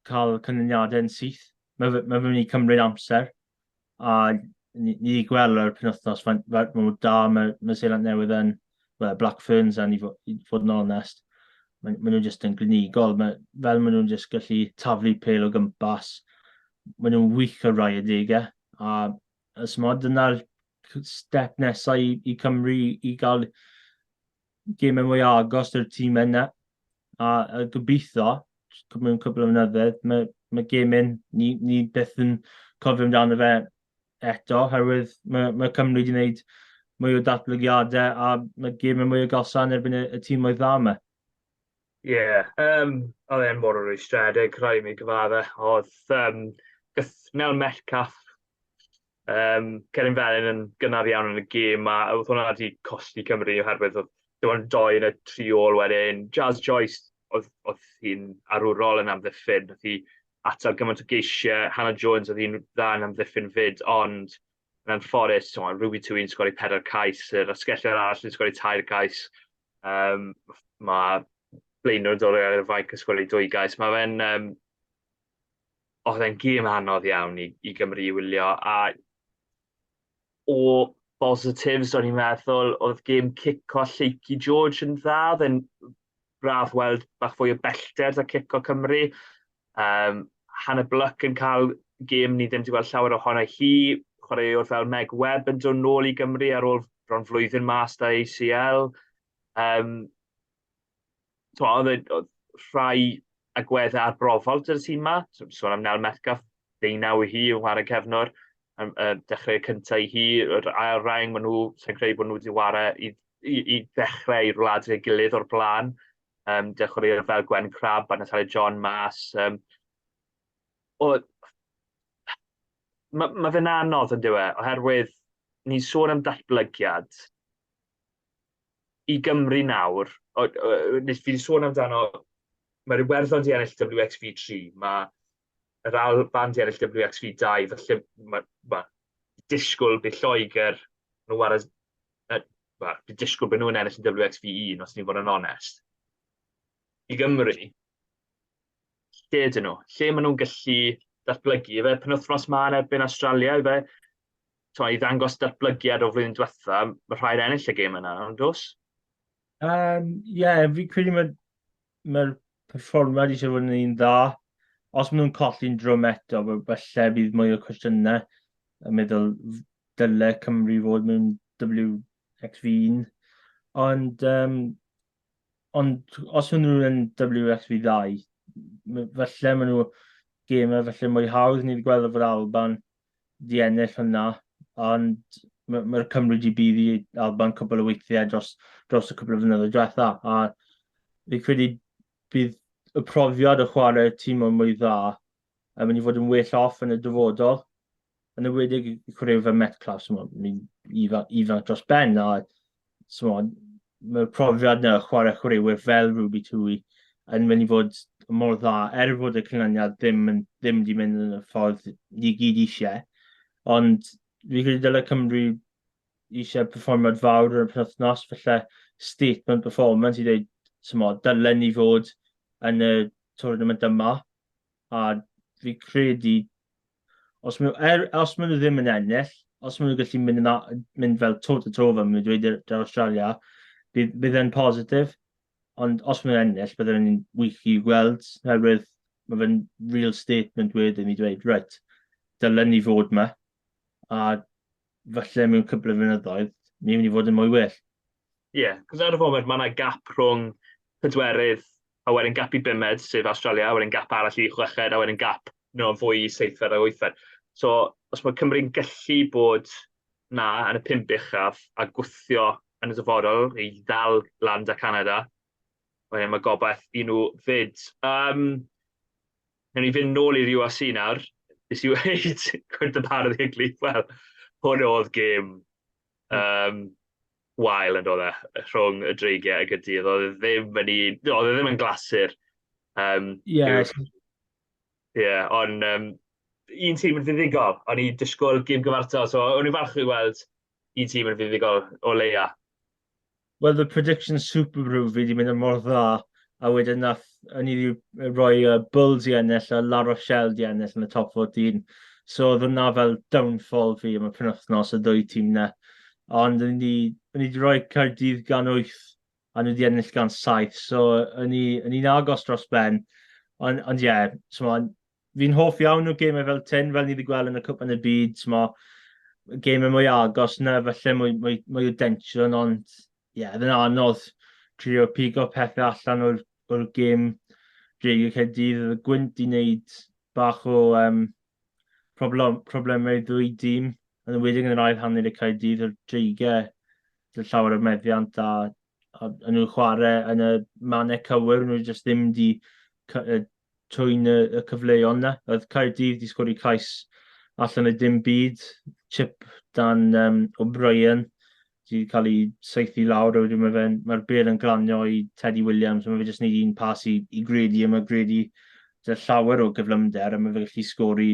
Speaker 4: cael canlyniadau yn syth. Mae fe'n mynd i cymryd amser. A ni wedi gweld yr penwythnos, mae'n da, mae Seland Newydd yn Black Ferns i fod yn onest. Maen nhw jyst yn glinigol. Fel maen nhw'n jyst gallu taflu pel o gympas. Maen nhw'n wych o rai adegau. A dyna'r step nesaf i Cymru i gael gemau mwy agos i'r tîm yna. A gobeithio, mewn cwbl o flynyddoedd, mae gemau ni byth yn cofio amdano fe eto, oherwydd mae Cymru wedi gwneud mwy o datblygiadau a mae gemau mwy agosau yn erbyn y tîm oedd dda yma.
Speaker 3: Oedd e'n mor o rwystredig, rhaid mi gyfadde. Oedd Nel Metcalf, Cerin Felyn yn gynnar iawn yn y gêm, a oedd hwnna wedi costi Cymru oherwydd oedd dim ond 2 yn y 3 ôl wedyn. Jazz Joyce oedd hi'n arwrol yn amddiffyn, oedd hi atal gymaint o geisiau. Hannah Jones oedd hi'n dda yn amddiffyn fyd, ond yn anffodus, Ruby Twin sgori 4 cais, yr asgelliad arall yn sgori 2 cais. Mae Blaenwr yn dod o'r fainc yn sgori 2 cais. Oedd e'n gêm anodd iawn i Gymru i wylio, a o positives o'n i'n meddwl, oedd gêm cico Lleici George yn dda, oedd e'n braf weld bach fwy o bellter da cico Cymru. Hannah Bluck yn cael gêm ni ddim wedi gweld llawer ohono hi, chwaraewr fel Meg Webb yn dod nôl i Gymru ar ôl bron flwyddyn mas da ACL. Oedd rhai agweddau arbrofol dy'r tîm yma. Sôn am Nel Metcalf, 19 i hi yw chwarae cefnwr. Dechrau cyntaf i hi, yr ail rhaeng, maen nhw, sy'n credu bod nhw wedi chwarae i ddechrau i rwladu ei gilydd o'r blaen. Dechrau fel Gwen Crab a Natalia John mas. Mae fe'n anodd yn diwe, oherwydd ni'n sôn am datblygiad i Gymru nawr. Nes fi'n sôn amdano, mae'r Iwerddon di ennill WXV3, mae'r Alban di ennill WXV2, felly mae disgwyl bydd Lloegr bydd disgwyl bydd nhw'n ennill yn WXV1 os ni'n fod yn onest. I Gymru, lle dyn nhw? Lle maen nhw'n gallu datblygu? Fe penwythnos ma'n erbyn Australia, i ddangos datblygiad o flwyddyn diwetha, mae rhaid ennill y gêm yna, ond dos?
Speaker 4: Fi credu mae'r perfformiad eisiau fod yn un dda. Os maen nhw'n colli'n drwm eto, falle bydd mwy o cwestiynau yn meddwl dyle Cymru fod mewn WXV1. Ond os maen nhw yn WXV2, falle maen nhw gemau falle mwy hawdd. Ni wedi gweld fod Alban di ennill hwnna, ond mae'r Cymru wedi bydd i Alban cwbl o weithiau dros y cwbl o flynyddoedd diwetha. A fi credu bydd y profiad o chwarae tîm o'n mwy dda a mynd i fod yn well off yn y dyfodol. Yn y wedig i chwarae fe Metcalf, ifanc dros ben, a mae'r profiad yna chwaraewyr fel Ruby Twy yn mynd i fod mor dda, fod y cynlyniad ddim wedi mynd yn y ffordd ni gyd eisiau. Ond fi credu dyle Cymru eisiau perfformiad fawr yn y penwythnos, felly statement performance i dweud, dylen ni fod yn y tournament yma. A fi credu, os maen nhw ddim yn ennill, os maen nhw gallu mynd fel to-to-to fan, mae'n dweud i'r Australia, bydd e'n positif. Ond os maen nhw'n ennill, bydd e'n wych i gweld, oherwydd mae fe'n real statement wedyn i dweud, right, dylen ni fod yma, a falle mewn cwbl o flynyddoedd, ni'n mynd i fod yn mwy well.
Speaker 3: Ie, cos ar y foment mae yna gap rhwng pedwerydd a wedyn gap i bimed, sef Australia, a wedyn gap arall i chweched, a wedyn gap fwy i seithfed a wythfed. So, os mae Cymru'n gallu bod na yn y 5 uchaf a gwthio yn y dyfodol i ddal land a Canada, wedyn mae gobaith i nhw fyd. Newn ni fynd nôl i'r UAC nawr. Nes i weid, gwynt y parod i'r glif, wel, hwn oedd gêm wael yn dod rhwng y dreigiau a Gydydd. Oedd e ddim yn glasur. Ond un tîm yn fuddigol, o'n i disgwyl gêm gyfartal, so o'n i falch i weld un tîm yn fuddigol o leia.
Speaker 4: Well, the prediction Super Brew fi wedi mynd yn mor dda, a wedyn o'n i wedi rhoi Bulls i ennill a La Rochelle i ennill yn y top 14. So oedd hwnna fel downfall fi am y penwythnos y ddwy tîm na. Ond o'n i wedi rhoi Caerdydd gan 8 a nhw wedi ennill gan 7. So o'n i'n agos dros ben. Ond fi'n hoff iawn o gemau fel fel ni wedi gweld yn y Cwpan y Byd. Gemau mwy agos na, falle mwy o densiwn, ond yn anodd trio pigo pethau allan o'r gêm dreigiau Caerdydd. Oedd y gwynt i wneud bach o problemau ddwy dîm. Yn ymwedig yn yr ail hanner y Caerdydd o'r dreigiau llawer o meddiant a nhw'n chwarae yn y mannau cywir, nhw jyst ddim wedi twyn y cyfleon na. Oedd Caerdydd wedi sgori cais allan y dim byd, chip dan O'Brien, wedi cael ei seithi lawr, a wedyn mae'r bel yn glanio i Teddy Williams, a mae fe jyst wneud un pas i Grady, a mae Grady llawer o gyflymder, a mae fe gallu sgori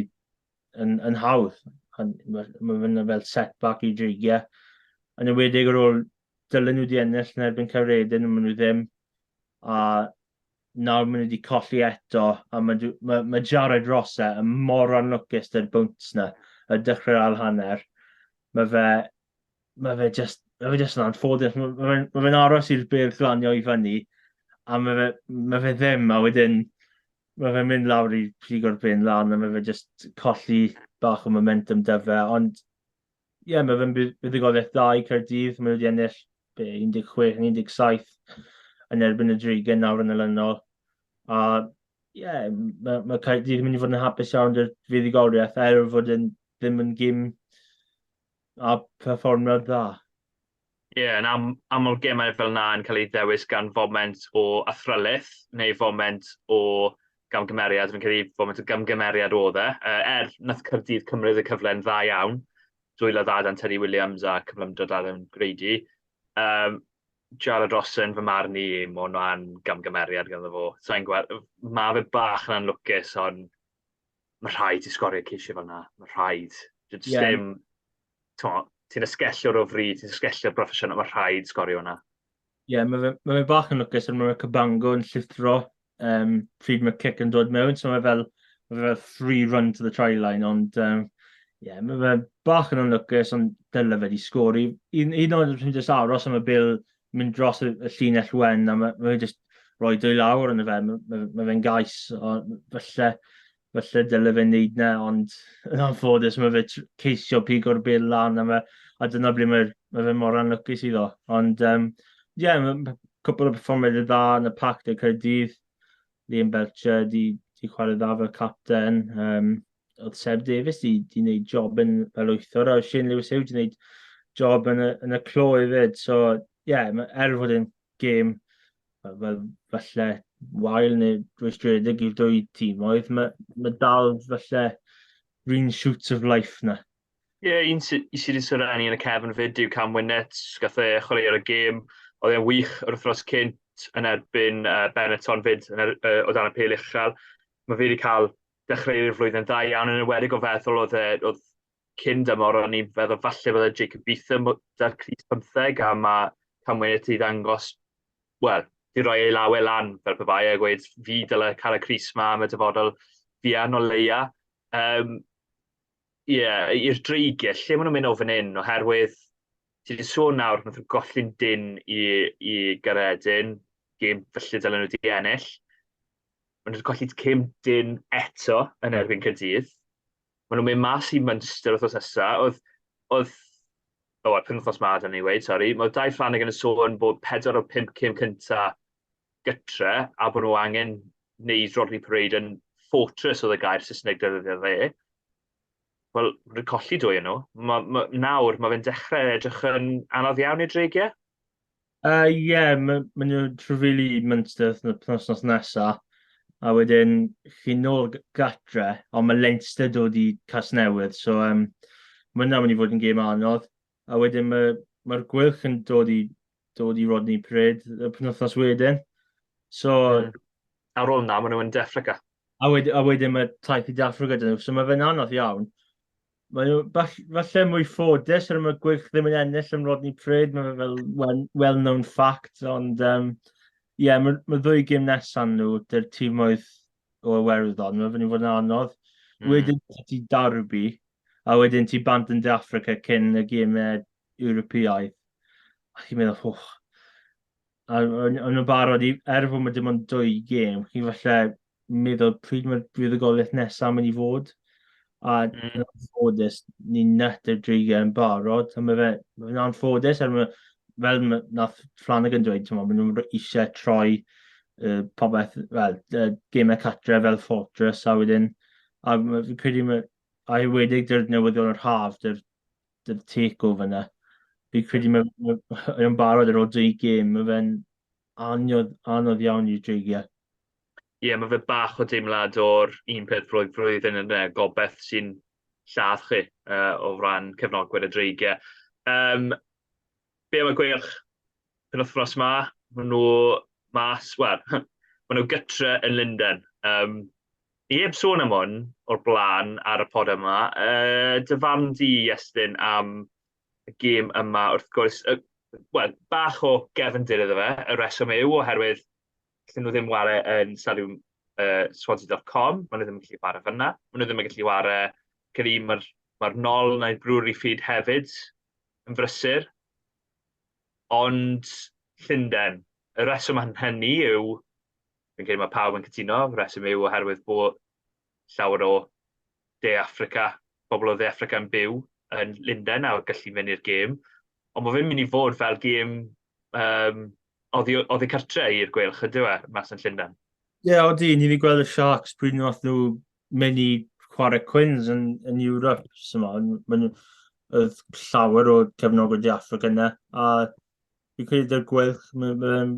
Speaker 4: yn hawdd. Mae fe'n fel setback i dreigiau. Yn ymwedig ar ôl dylen nhw wedi ennill yn erbyn Caeredin, maen nhw ddim. A nawr maen nhw wedi colli eto, a mae Jared Rossa yn mor anlwcus dy'r bwnt na, y dechrau'r ail hanner. Mae fe just yn anffodus. Mae fe'n aros i'r byrdd glanio i fyny, a mae fe ddim, a wedyn mae fe'n mynd lawr i pigo'r ben lan, a mae fe just colli bach o momentum dyfa. Ond mae fe'n buddigoliaeth dda i Caerdydd. Mae wedi ennill 16-17 yn erbyn y dreigiau nawr yn ylynol. A mae Caerdydd yn mynd i fod yn hapus iawn dy'r fuddigoliaeth fod ddim yn gêm a perfformiad dda.
Speaker 3: Yn aml gemau fel na yn cael ei ddewis gan foment o athrylith neu foment o gamgymeriad. Fi'n credu foment o gamgymeriad oedd e. Nath Caerdydd cymryd y cyfle'n dda iawn. Dwylo dadan Teddy Williams a cyflymdod dadan Grady. Jared Rossa yn fy marn i, mae hwnna'n gamgymeriad ganddo fo. Mae fe bach yn anlwcus, ond mae rhaid i sgorio ceisio fel yna. Mae rhaid. Ti'n esgellio'r ofri, ti'n esgellio'r broffesiynol, mae rhaid sgorio hwnna.
Speaker 4: Mae fe bach yn lwcus, ond mae Cabango yn llithro pryd mae cic yn dod mewn, so mae fel free run to the try line, ond Mae fe bach yn onlwcus, ond dyle fe di sgori. Un o'n rhywun jyst aros am y bil mynd dros y llinell wen, a mae fe jyst rhoi dwy lawr yn y fe. Mae fe'n gais, falle dyle fe'n neud na, ond yn anffodus mae fe ceisio pigo'r bil lan, a dyna ble mae fe mor anlwcus iddo. Ond, mae cwpl o perfformiadau dda yn y pac dy Caerdydd. Liam Belcher di chwarae dda fel capten. Oedd Seb Davies di wneud job yn fel wythwr, a Shane Lewis Hugh di wneud job yn y clo hefyd. So, fod yn gêm fel falle wael neu rwystredig i'r dwy tîm oedd, mae dal falle green shoots of life na.
Speaker 3: Un sydd wedi syrrannu yn y cefn fyd yw Carwyn Harris, gath e chwarae ar y gêm. Oedd e'n wych yr wythnos cynt yn erbyn Benetton fyd o dan y pel uchel. Mae fe wedi cael dechrau'r flwyddyn dda iawn yn ywedig o feddwl oedd cyn dymor, o'n i'n feddwl falle bod e Jacob Beetham da'r Cris 15, a mae Carwyn wedi dangos, di roi ei lawe lan fel pe bai a gweud fi dyle cael y Cris ma am y dyfodol fian o leia. I'r dreigiau, lle maen nhw'n mynd o fan hyn, oherwydd ti wedi sôn nawr, nath nhw gollin dyn i Garedin, gêm felly dylen nhw wedi ennill. Maen nhw'n colli cym dyn eto yn erbyn Caerdydd. Maen nhw'n mynd mas i Munster wrthos nesaf. Penwythnos ma dan ni weid, sori. Mae Dai Flanagan yn sôn bod 4 o 5 cym cynta gytre, a bod nhw angen neud Rodney Parade yn fortress oedd y gair Saesneg dyddiau dde. Wel, rwy'n colli dwy nhw. Nawr, mae fe'n dechrau edrych yn anodd iawn i'r dreigiau?
Speaker 4: Maen nhw'n trefili Munster yn y penwythnos nesaf. A wedyn chi nôl gatre, ond mae Leinster dod i Casnewydd, so mae hwnna'n mynd i fod yn gêm anodd. A wedyn mae'r gwylch yn dod i Rodney Parade y penwythnos wedyn. So,
Speaker 3: Ar ôl na, maen nhw'n Defrica.
Speaker 4: A wedyn mae taith i Defrica dyn nhw, so mae fe'n anodd iawn. Mae nhw falle mwy ffodus ar y gwylch ddim yn ennill yn Rodney Parade, mae fe fel well-known fact, ond mae ddwy gêm nesaf nhw, dy'r tîmoedd o Iwerddon, mae fyny fod yn anodd. Wedyn ti derbi, a wedyn ti bant yn De Affrica cyn y gêmau Ewropeaidd. A chi'n meddwl, a nhw'n barod, fod mae dim ond 2 gêm, chi'n falle meddwl pryd mae'r buddugoliaeth nesaf mynd i fod. A yn anffodus, ni'n net y dreigiau yn barod, a mae fe'n anffodus, fel nath Flanagan dweud, maen nhw'n eisiau troi popeth, gemau catre fel Fortress, a wedyn, a fi'n credu, a wedig dy'r newyddion o'r haf, dy'r take-over yna. Fi'n credu mae'n barod ar ôl 2 gêm, mae fe'n anodd iawn i'r dreigiau.
Speaker 3: Mae fe bach o deimlad o'r un peth flwyddyn yn gobeith sy'n lladd chi o ran cefnogwyr y dreigiau. Be am y gweilch penwythnos ma? Maen nhw mas, maen nhw gytre yn Lundain. I heb sôn am hwn o'r blaen ar y pod yma, dy fan di, Iestyn, am y gêm yma, wrth gwrs, bach o gefndir iddo fe, y reswm yw oherwydd lle nhw ddim ware yn stadiwm Swansea.com, maen nhw ddim yn gallu ware fyna. Maen nhw ddim yn gallu ware Cyrru, mae'r nol neu'r brewery feed hefyd yn brysur. Ond Llundain, y reswm hynny yw, fi'n credu mae pawb yn cytuno, y reswm yw oherwydd bod llawer o De Affrica, bobl o De Affrica yn byw yn Llundain a gallu mynd i'r gêm. Ond mae fe'n mynd i fod fel gêm oddi cartre i'r gweilch, ydw e, mas yn Llundain?
Speaker 4: Odi, ni wedi gweld y Sharks pryd nhw mynd i chwarae Quins yn Europe. Oedd llawer o cefnogwyr De Affrica yna, a fi'n credu dy'r gweilch, mae'n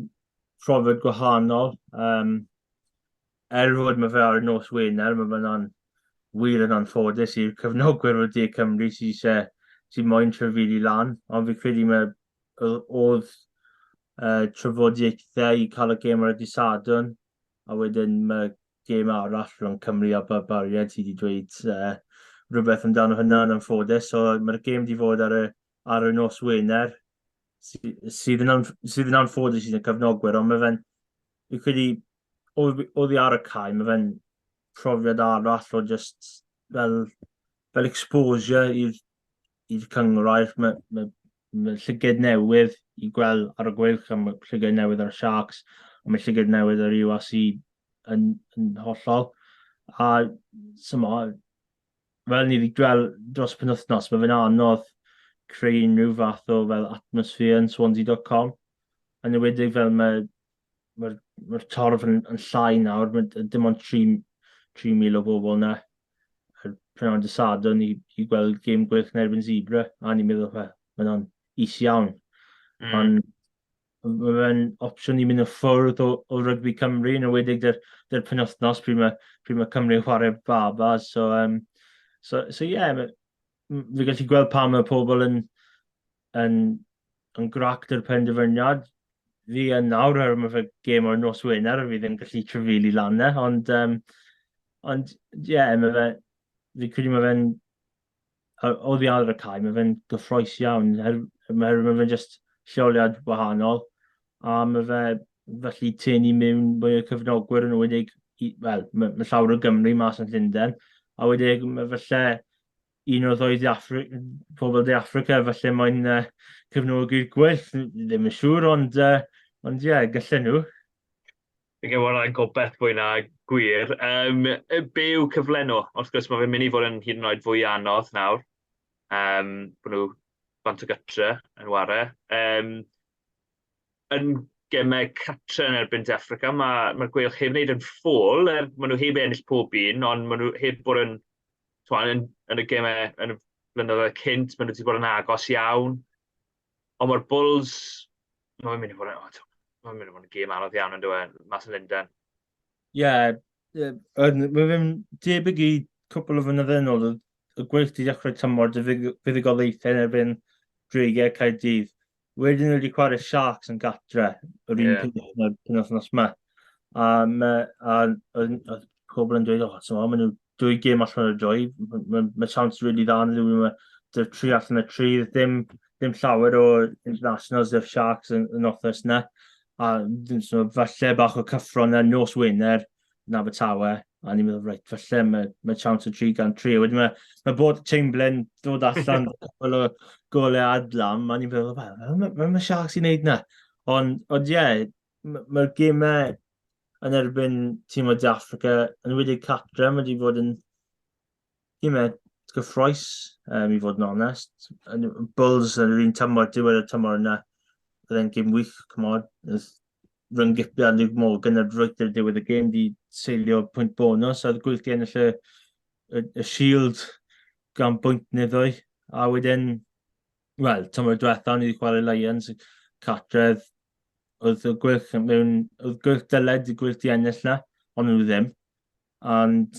Speaker 4: profiad gwahanol. Fod mae fe ar y nos Wener, mae fe'n wir yn anffodus i'r cefnogwyr o De Cymru sy'n moyn trefili lan, ond fi'n credu oedd trafodaethau i cael y gêm ar y dydd Sadwrn, a wedyn mae gêm arall rhwng Cymru a Barbariad sydd wedi dweud rhywbeth amdano hynna yn anffodus. So mae'r gêm wedi fod ar y nos Wener sydd yn anffodus sydd yn cyfnogwyr, ond mae fe'n, fi'n credu, oddi ar y cae, mae fe'n profiad arall o just fel fel exposure i'r cyngrair. Mae llyged newydd i gweld ar y gwylch, a mae llyged newydd ar y Sharks, a mae llyged newydd ar URC yn hollol. A fel ni wedi gweld dros penwythnos, mae fe'n anodd creu unrhyw fath o fel atmosphere yn Swansea.com. Yn ywedig fel mae'r torf yn llai nawr, dim ond 3,000 o bobl na. Prynawn dy Sadwrn i gweld gêm gwylch yn erbyn Zebra, a ni'n meddwl mae'n o'n is iawn. Ond mae fe'n opsiwn i mynd y ffwrdd o rygbi Cymru, yn ywedig dy'r penwythnos pryd mae Cymru yn chwarae babas. So fi gallu gweld pa mae pobl yn grac dy'r penderfyniad. Fi yn nawr ar mae fe gêm o'r nos Wener, a fi ddim gallu trefili lan e, ond fi credu mae fe'n oddi ar y cae, mae fe'n gyffroes iawn, mae fe'n just lleoliad wahanol, a mae fe felly tynnu mewn mwy o cyfnogwyr yn wedig, mae llawer o Gymru mas yn Llundain, a wedig mae falle un o ddwy pobl De Affrica, falle mae'n cyfnogwyr gwaeth, ddim yn siŵr, ond gallen nhw.
Speaker 3: Fi'n gwybod hwnna'n gobeith fwy na gwir. Be yw cyfle nhw? Wrth gwrs, mae fe'n mynd i fod yn hyd yn oed fwy anodd nawr. Bod nhw bant o gytre yn ware. Yn gemau catre yn erbyn De Affrica, mae'r gweilch heb wneud yn ffôl. Maen nhw heb ennill pob un, ond maen nhw heb bod yn y gemau, yn y blynyddoedd cynt, maen nhw wedi bod yn agos iawn. Ond mae'r Bulls, mae'n mynd i fod yn gêm anodd iawn yn dweud, mas yn Llundain.
Speaker 4: Mae fe'n debyg i cwpl o flynyddoedd yn ôl, y gweilch di dechrau tymor fuddugoliaethau yn erbyn Dreigiau Caerdydd. Wedyn nhw wedi chwarae Sharks yn gatre yr un penwythnos yma. A pobl yn dweud, maen nhw 2 gêm allan o'r 2. Mae chance really dda yn ddwy. Dy'r 3 allan y 3, ddim llawer o internationals dy'r Sharks yn othos yna. A falle bach o cyffron yn nos Wener yn Abertawe. A ni'n meddwl, falle mae chance o 3-3. Wedyn mae bod Chamberlain dod allan cwpl o golau adlam, a ni'n meddwl, mae Sharks i'n neud yna. Ond mae'r gemau yn erbyn tîm o De Affrica yn wedi catre, mae wedi fod yn gemau gyffroes, i fod yn onest. Bulls yn yr un tymor, diwedd y tymor yna, byddai'n gêm wych, cymod, rhwng Gipia a Luke Morgan ar frwydyr diwedd y gêm di seilio pwynt bonus, a gwyth di ennill y shield gan bwynt niddwy, a wedyn, tymor diwetha, ni wedi chwarae Lions, catredd, oedd gwyth dyled i gwyth di ennill na, ond nhw ddim. Ond,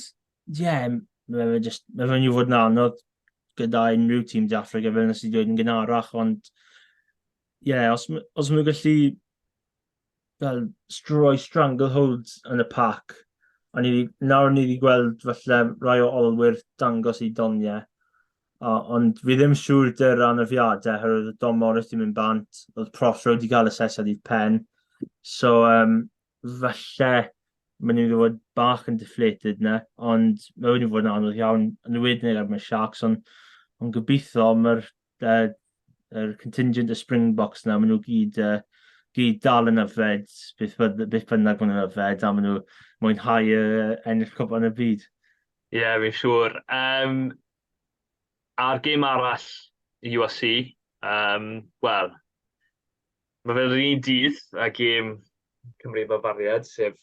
Speaker 4: mae fe'n yw fod yn anodd gyda unrhyw tîm De Affrica fel nes i dweud yn gynharach, ond os maen nhw gallu rhoi stranglehold yn y pac, a nawr ni wedi gweld falle rai o olwyr dangos i doniau, ond fi ddim siŵr dy'r anafiadau, herwydd oedd Dom Morris wedi mynd bant, oedd Prothero wedi cael asesiad i'r pen, so falle maen nhw wedi bod bach yn deflated na, ond mae wedi bod yn anodd iawn yn wedyn erbyn Sharks, ond gobeithio mae'r contingent y Springboks na, maen nhw gyd dal yn yfed, beth bynnag maen nhw'n yfed, a maen nhw mwynhau ennill Cwpan y Byd.
Speaker 3: Fi'n siŵr. A'r gêm arall i URC, mae fe'n un dydd a gêm Cymru Barbariad, sef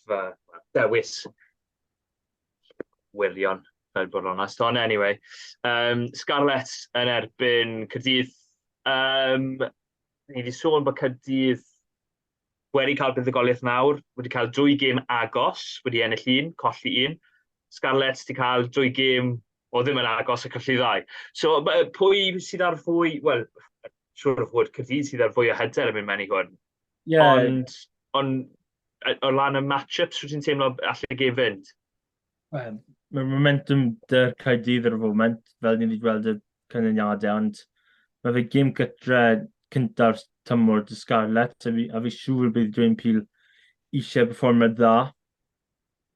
Speaker 3: dewis wirion, fel bod honest. Ond anyway, Sgarlets yn erbyn Caerdydd. Ni wedi sôn bod Caerdydd wedi cael buddugoliaeth nawr, wedi cael 2 gêm agos, wedi ennill 1, colli 1. Sgarlets wedi cael 2 gêm o ddim yn agos a colli 2. So, pwy sydd ar fwy, siwr o fod Caerdydd sydd ar fwy o hyder yn mynd mewn i hwn. Ond o lan y match-ups, rwy'n teimlo allan gêm fynd?
Speaker 4: Mae'r momentum dy'r Caerdydd ar y foment, fel ni wedi gweld y canlyniadau, ond mae fe gêm gytre cynta'r tymor dy Sgarlets, a fi siŵr bydd dwi'n pil eisiau performer dda,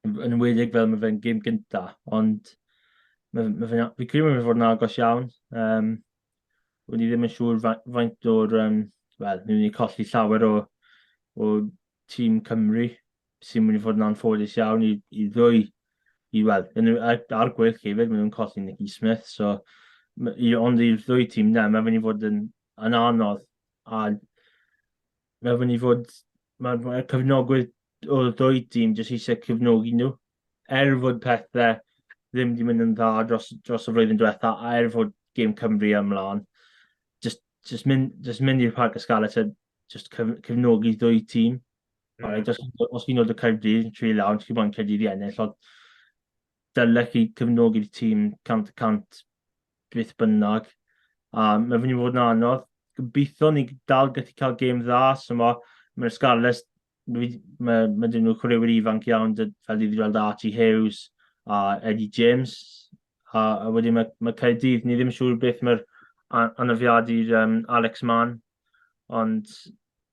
Speaker 4: yn wedig fel mae fe'n gêm gynta, ond Fi credu mae'n fod yn agos iawn. Wedi ddim yn siŵr faint o'r, wel, ni'n mynd i colli llawer o tîm Cymru sy'n mynd i fod yn anffodus iawn i ddwy, wel, ar gwaith hefyd, maen nhw'n colli Nicky Smith, so, ond i'r ddwy tîm na, mae'n mynd i fod yn anodd, a mae'n mynd i fod, mae'r cyfnogwyr o'r ddwy tîm jyst eisiau cyfnogi nhw, fod pethau ddim wedi mynd yn dda dros y flwyddyn diwetha, a fod gêm Cymru ymlaen, just mynd i'r parc y Sgarlets a just cefnogi ddwy tîm. Os chi'n nod y Caerdydd yn tri lawn, chi'n bod yn Caerdydd i ennill, dylech chi cefnogi'r tîm 100% beth bynnag. A mae'n fynd i fod yn anodd. Gobeithio ni dal gallu cael gêm dda, so mae'r Sgarlets, mae dyn nhw chwaraewyr ifanc iawn, fel i ddweud Archie Hughes a Eddie James. A wedyn mae Caerdydd, ni ddim yn siŵr beth mae'r anafiadu'r Alex Mann, ond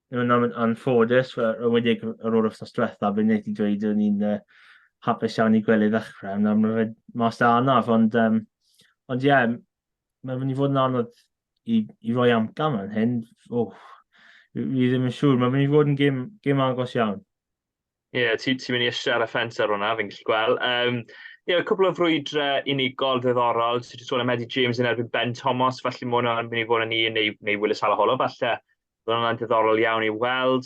Speaker 4: yn anffodus, wedi ar ôl wythnos diwetha, fe wneud i dweud o'n ni'n hapus iawn i gweld ei ddechrau, mae'n mas da anaf, ond ie, mae'n mynd i fod yn anodd i roi amcam yn hyn. Fi ddim yn siŵr, mae'n mynd i fod yn gêm agos iawn.
Speaker 3: Ie, ti'n mynd i eistedd ar y ffens ar hwnna, fi'n gallu gweld. Ie, cwbl o frwydrau unigol ddiddorol. Ti'n sôn am Eddie James yn erbyn Ben Thomas, felly mae hwnna'n mynd i fod yn neu Willis Halaholo, falle. Mae hwnna'n diddorol iawn i weld.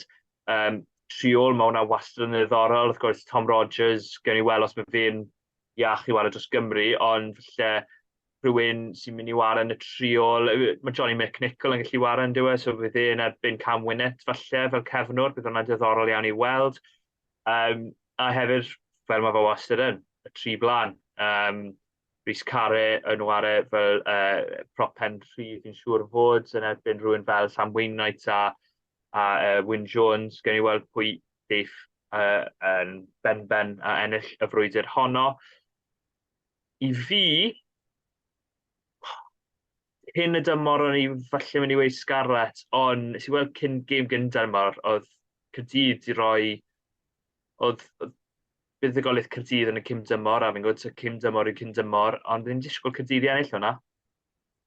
Speaker 3: Triol, mae hwnna'n wastad yn ddiddorol. Wrth gwrs, Tom Rogers, gen i weld os mae fe'n iach i wario dros Gymru, ond falle rhywun sy'n mynd i wario yn y triol. Mae Johnny McNichol yn gallu wario yn diwedd, so fydd e'n erbyn Cam Wynnet, falle, fel cefnwr, bydd hwnna'n diddorol iawn i weld. A hefyd, fel mae fe wastad yn, y tri blaen. Rhys Care yn wario fel prop pen rhydd, fi'n siŵr fod, yn erbyn rhywun fel Sam Wainwright a Wyn Jones, gen i weld pwy deith yn ben a ennill y frwydr honno. I fi, hyn y dymor o'n i falle mynd i weid Sgarlets, ond nes i weld cyn gêm gyntaf dymor, oedd Caerdydd i roi, oedd buddigoliaeth Caerdydd yn y cym dymor, a fi'n gwybod y cym dymor i'r cym dymor, ond fi'n disgwyl Caerdydd i ennill hwnna.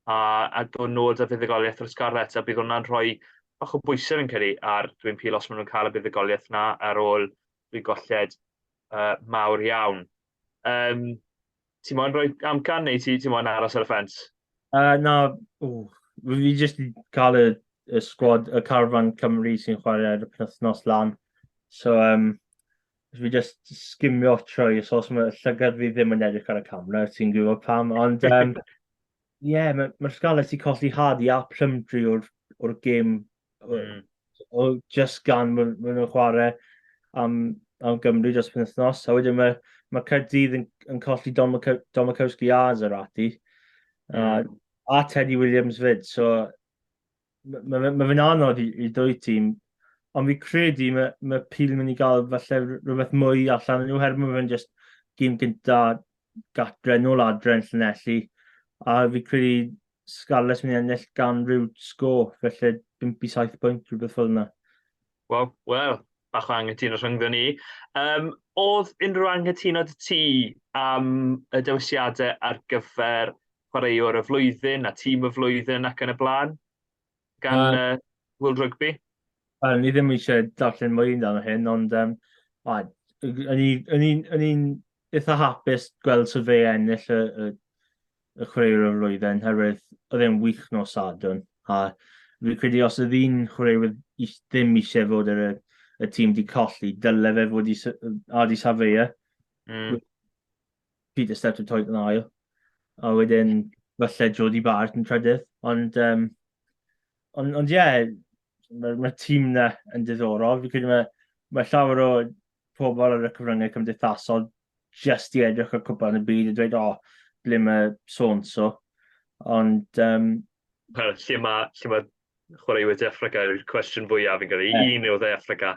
Speaker 3: A dod nôl â buddigoliaeth o'r Sgarlets, a bydd hwnna'n rhoi bach o bwysau fi'n credu, ar dwi'n pil os maen nhw'n cael y buddigoliaeth yna ar ôl rwy golled mawr iawn. Ti'n moyn rhoi amcan neu ti'n moyn aros ar y ffens?
Speaker 4: Fi jyst i cael y sgwad, y Carwyn Cymru sy'n chwarae ar y penwythnos lan. So, fi jyst skimio trwy, so os mae llygad fi ddim yn edrych ar y camera, ti'n gwybod pam. Ond, mae'r Sgarlets i colli hadi a plymdri o'r gêm just gan maen nhw'n chwarae am Gymru dros penwythnos. A wedyn mae Caerdydd yn colli Domikowski a Zarati. A Teddy Williams fyd. So, mae fe'n anodd i ddwy tîm. Ond fi credu mae pil mynd i gael falle rhywbeth mwy allan nhw, her mae fe'n just gêm gynta gatre, nôl adre yn Llanelli. A fi credu Sgarlets mynd i ennill gan rhyw sgôr, felly 5-7 pwynt, rhywbeth fel yna.
Speaker 3: Wel, bach o anghytuno rhyngddo ni. Oedd unrhyw anghytuno dy ti am y dewisiadau ar gyfer chwaraewr y flwyddyn a tîm y flwyddyn ac yn y blaen gan World Rugby?
Speaker 4: Ni ddim eisiau darllen mwy amdano hyn, ond yn i'n eitha hapus gweld sef fe ennill y chwaraewr y flwyddyn, herwydd oedd e'n wych nos Sadwn. A fi credu os oedd un chwaraewr ddim eisiau fod y tîm di colli, dyle fe fod Adi Safeia. Peter Stepton Toit yn ail. A wedyn, falle Jody Bart yn trydydd. Ond ie, mae'r tîm na yn diddorol. Fi credu mae llawer o pobl ar y cyfryngau cymdeithasol just i edrych ar Cwpan y Byd a dweud, ble mae so-and-so. Ond...
Speaker 3: lle mae chwaraewyr De Affrica yw'r cwestiwn fwyaf fi'n credu, un o De Affrica.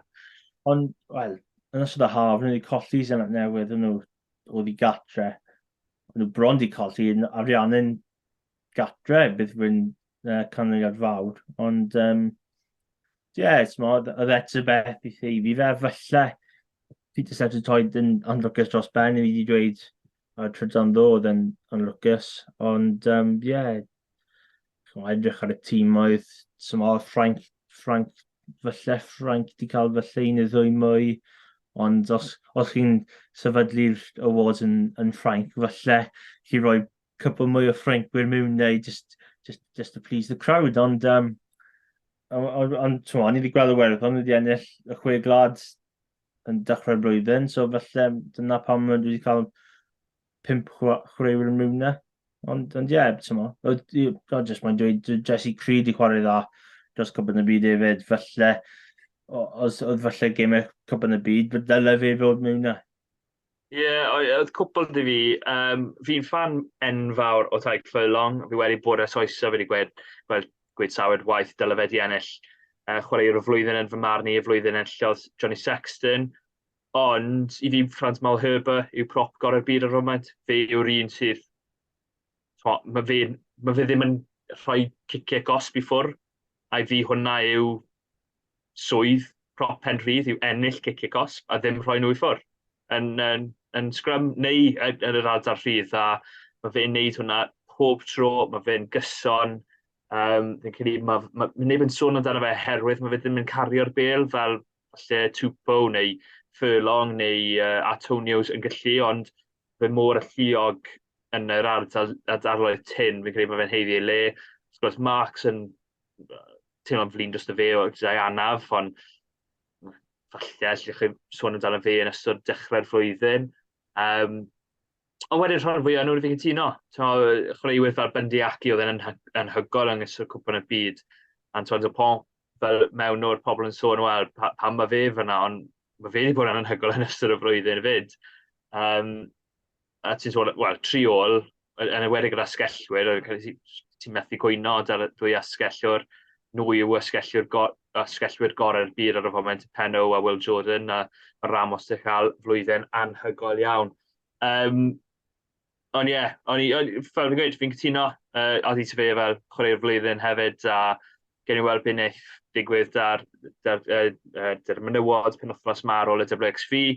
Speaker 4: Ond, wel, yn ystod y haf, nhw wedi colli sy'n newydd yn nhw oedd i gatre. Nhw bron di colli yn ariannau'n gatre, bydd fwy'n canlyniad fawr. Ond, oedd eto beth i thi. Fi fe falle Peter Stepton Toit yn androcus dros ben i fi wedi dweud a trydan ddodd yn lwcus. Ond, ie, edrych ar y tîm oedd, Ffrainc di cael falle un neu ddwy mwy, ond os chi'n sefydlu'r awards yn Ffrainc, falle chi roi cwpl mwy o Ffrancwyr mewn neu just to please the crowd, ond ni wedi gweld y werddon wedi ennill y 6 glad yn dechrau'r blwyddyn, so falle dyna pam mae wedi cael 5 chwaraewyr mewn na. Ond ie, just mae'n dweud Jesse Creed i chwarae dda dros Cwpan y Byd hefyd, falle os oedd falle gemau Cwpan y Byd, fe dyle fe fod mewn na.
Speaker 3: Ie, oedd cwpl dy fi. Fi'n fan enfawr o taig ffylong. Fi wedi bod ers oeso, fi wedi gweud sawed waith dyle fe di ennill chwaraewr y flwyddyn yn fy marn i, y flwyddyn enillodd Johnny Sexton. Ond i fi Franz Malherbe yw prop gorau'r byd ar foment. Fe yw'r un sydd... Mae fe ddim yn rhoi ciciau gosb i ffwr, a fi hwnna yw swydd prop pen rhydd, yw ennill ciciau gosb, a ddim rhoi nhw i ffwr. Yn sgrym neu yn yr ardal rhydd, a mae fe'n neud hwnna pob tro, mae fe'n gyson. Mae neb yn sôn amdano fe herwydd, mae fe ddim yn cario'r bel fel falle Tupo neu Furlong neu Antonios yn gallu, ond fe mor alluog yn yr ardaloedd tin, fi'n credu mae fe'n heiddi ei le. Sgwrs Marks yn teimlo'n flin dros y fe o gyda'i anaf, ond falle allwch chi sôn amdano fe yn ystod dechrau'r flwyddyn. Ond wedyn rhan fwyaf nhw fi'n cytuno. Chwaraewyr fel Bendiaki oedd yn anhygol yng ystod Cwpan y Byd. Antoine Dupont fel mewn o'r pobl yn sôn, wel, pam mae fe fyna, ond mae fe wedi bod yn anhygol yn ystod y flwyddyn fyd. A ti'n sôn, wel, 3 ôl, yn ywedig gyda sgellwyr, ti'n methu gwyno ar dwy asgellwr, nhw yw asgellwyr gorau'r byd ar y foment, Penno a Will Jordan, a Ramos wedi cael flwyddyn anhygol iawn. Ond ie, fel fi'n gweud, fi'n cytuno, oedd i ti fe fel chwarae'r flwyddyn hefyd, a gen i weld beth wneith digwydd dar menywod penwythnos ma ar ôl y WXV.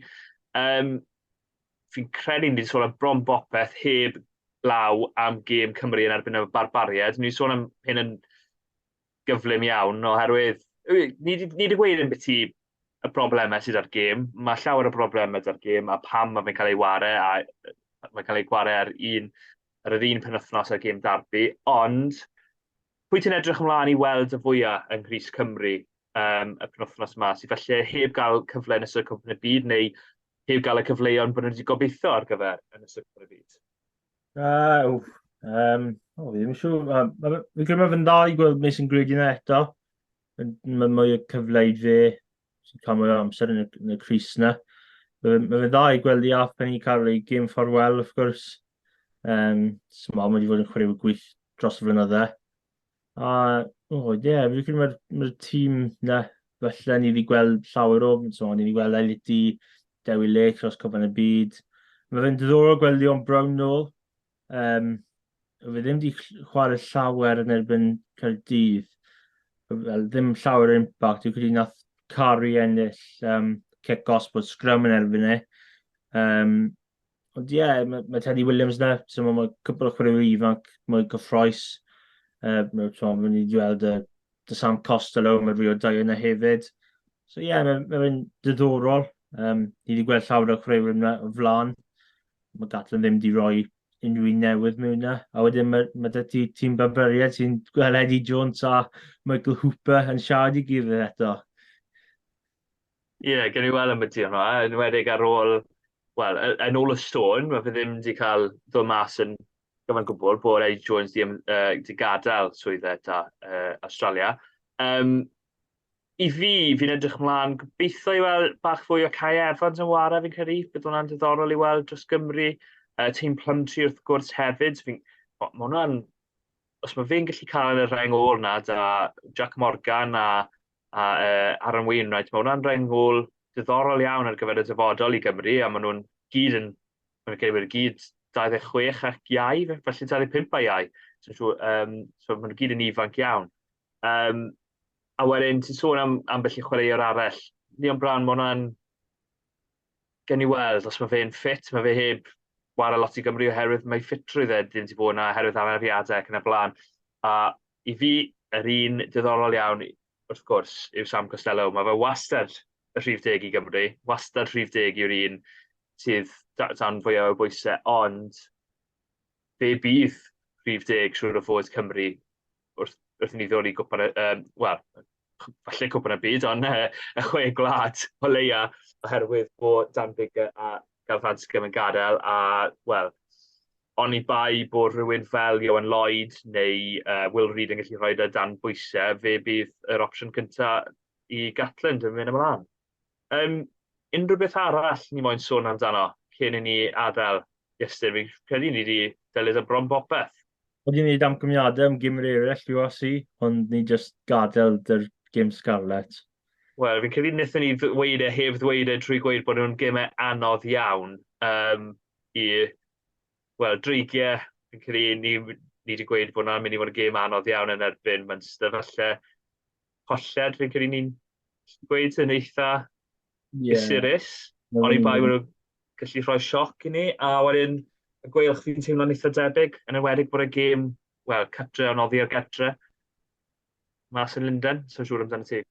Speaker 3: Fi'n credu ni wedi sôn am bron bopeth heb law am gêm Cymru yn erbyn y barbariad. Ni wedi sôn am hyn yn gyflym iawn, oherwydd ni wedi gweud yn beth y broblemau sydd ar gêm. Mae llawer o broblemau ar gêm a pam mae fe'n cael ei ware, a mae'n cael ei gware ar yr un penwythnos ar gêm derbi. Ond pwy ti'n edrych ymlaen i weld y fwyaf yng Nghrys Cymru y penwythnos yma, sydd felly heb gael cyfle yn ystod Cwpan y Byd, neu heb gael y cyfleoedd bod nhw wedi gobeithio ar gyfer yn ystod Cwpan y Byd?
Speaker 4: Fi'n siŵr. Fi'n credu mae fe'n dda i gweld Mason Grady yna eto. Mae mwy o cyfle i fe sy'n cael mwy o amser yn y Crys yna. Mae fe'n dda i gweld i aff pen i cael ei gêm fforwel, wrth gwrs. Mae wedi fod yn chwaraewyr gwych dros y flynydde. Fi'n credu mae'r tîm yna, felly ni wedi gweld llawer o, ni wedi gweld Eliti, Dewi Lake dros Cwpan y Byd. Mae fe'n diddorol gweld Leon Brown nôl. Fe ddim wedi chwarae llawer yn erbyn Caerdydd. Ddim llawer o impact. Dwi'n credu nath Cari ennill cic gosb o sgrym yn erbyn e. Ond ie, mae Teddy Williams yna. Mae cwpl o chwaraewyr ifanc mwy gyffroes. Mae wedi gweld y Sam Costello, mae rhyw o dau yna hefyd. So ie, mae fe'n diddorol. Ni wedi gweld llawer o chwaraewyr yna o flaen. Mae Gatlin ddim wedi rhoi unrhyw un newydd mewn yna. A wedyn mae dydy tîm Barbariad sy'n gweld Eddie Jones a Michael Hooper yn siarad i gilydd eto.
Speaker 3: Ie, gen i weld am y tîm yma, yn wedig ar ôl, wel, yn ôl y sôn, mae fe ddim wedi cael ddod mas yn gyfan gwbl bod Eddie Jones wedi gadael swyddau ta Australia. I fi'n edrych ymlaen, gobeithio i weld bach fwy o Kai Evans yn wara, fi'n credu. Bydd hwnna'n diddorol i weld dros Gymru. Team Plumtree wrth gwrs hefyd. Os mae fe'n gallu cael y reng ôl na, da Jack Morgan a Aaron Wainwright, mae hwnna'n reng ôl diddorol iawn ar gyfer y dyfodol i Gymru, a maen nhw'n gyd 26 ac iau, felly 25 a iau. So maen nhw gyd yn ifanc iawn. A wedyn, ti'n sôn am felly chwaraewr arall. Leon Brown, mae hwnna'n gen i weld, os mae fe'n ffit, mae fe heb chwarae lot i Gymru oherwydd mae ffitrwydd ddim wedi bod yna oherwydd anafiadau ac yn y blaen. A i fi, yr un diddorol iawn, wrth gwrs, yw Sam Costello. Mae fe wastad y rhif deg i Gymru, wastad rhif deg yw'r un sydd dan fwyaf o bwysau, ond fe bydd rhif deg siŵr o fod Cymru wrth ni ddod i gwpan falle Cwpan y Byd, ond y chwe gwlad o leia oherwydd bod Dan Bigger a Galfansgym yn gadael, a, wel, oni bai bod rhywun fel Ioan Lloyd neu Will Reid yn gallu rhoi dan bwysau, fe bydd yr opsiwn cyntaf i Gatland yn mynd ymlaen. Unrhyw beth arall ni moyn sôn amdano cyn i ni adael, Iestyn, fi'n credu ni wedi delyd y bron bopeth.
Speaker 4: Oedd ni'n gwneud amgymiadau am gymryd eraill URC, ond ni just gadael dy'r gym Sgarlets.
Speaker 3: Wel, fi'n credu wnaethon ni ddweud heb ddweud trwy gweud bod nhw'n gymau anodd iawn i, wel, dreigiau. Fi'n credu ni wedi gweud bod nhw'n mynd i fod yn gym anodd iawn yn erbyn Munster. Falle holled, fi'n credu ni'n gweud yn eitha gysurus. Ond i bai bod nhw'n gallu rhoi sioc i ni, a wedyn y gweilch fi'n teimlo'n eitha debyg, yn enwedig bod y gêm, wel, cytre o noddi o'r getre. Mas yn Lundain, so siŵr amdano ti.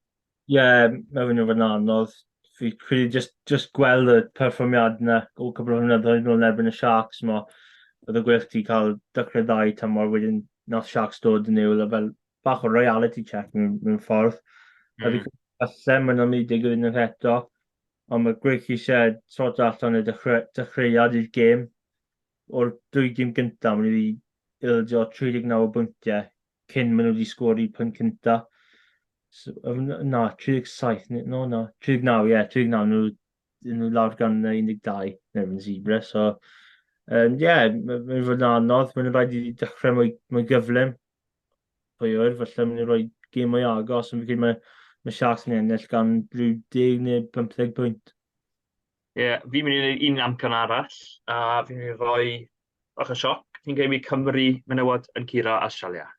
Speaker 4: Mae fy'n o'n anodd. Fi credu just gweld y perfformiad yna o cwbl o flynyddoedd nôl yn erbyn y Sharks. Oedd y gweilch ti cael dychrau ddau tamor wedyn nath Sharks dod yn niwl, fel bach o reality check mewn ffordd. A fi falle maen nhw'n mynd i digwydd yn eto, ond mae gweilch eisiau sort allan y dechreuad i'r gêm. O'r 2 gêm gyntaf, maen nhw wedi ildio 39 o bwyntiau cyn maen nhw wedi sgori pwynt cyntaf. Na, 37, no, 39, 39, nhw lawr gan 12 erbyn Zebra, so, mae'n fod yn anodd, mae'n rhaid i dechrau mwy gyflym, pwy o'r, falle mae'n rhoi gêm mwy agos, ond fi'n mae Sharks yn ennill gan rhyw 10 neu 15 pwynt.
Speaker 3: Fi'n mynd i wneud un amcan arall, a fi'n mynd i roi bach o sioc. Fi'n gweud i Cymru menywod yn curo Australia.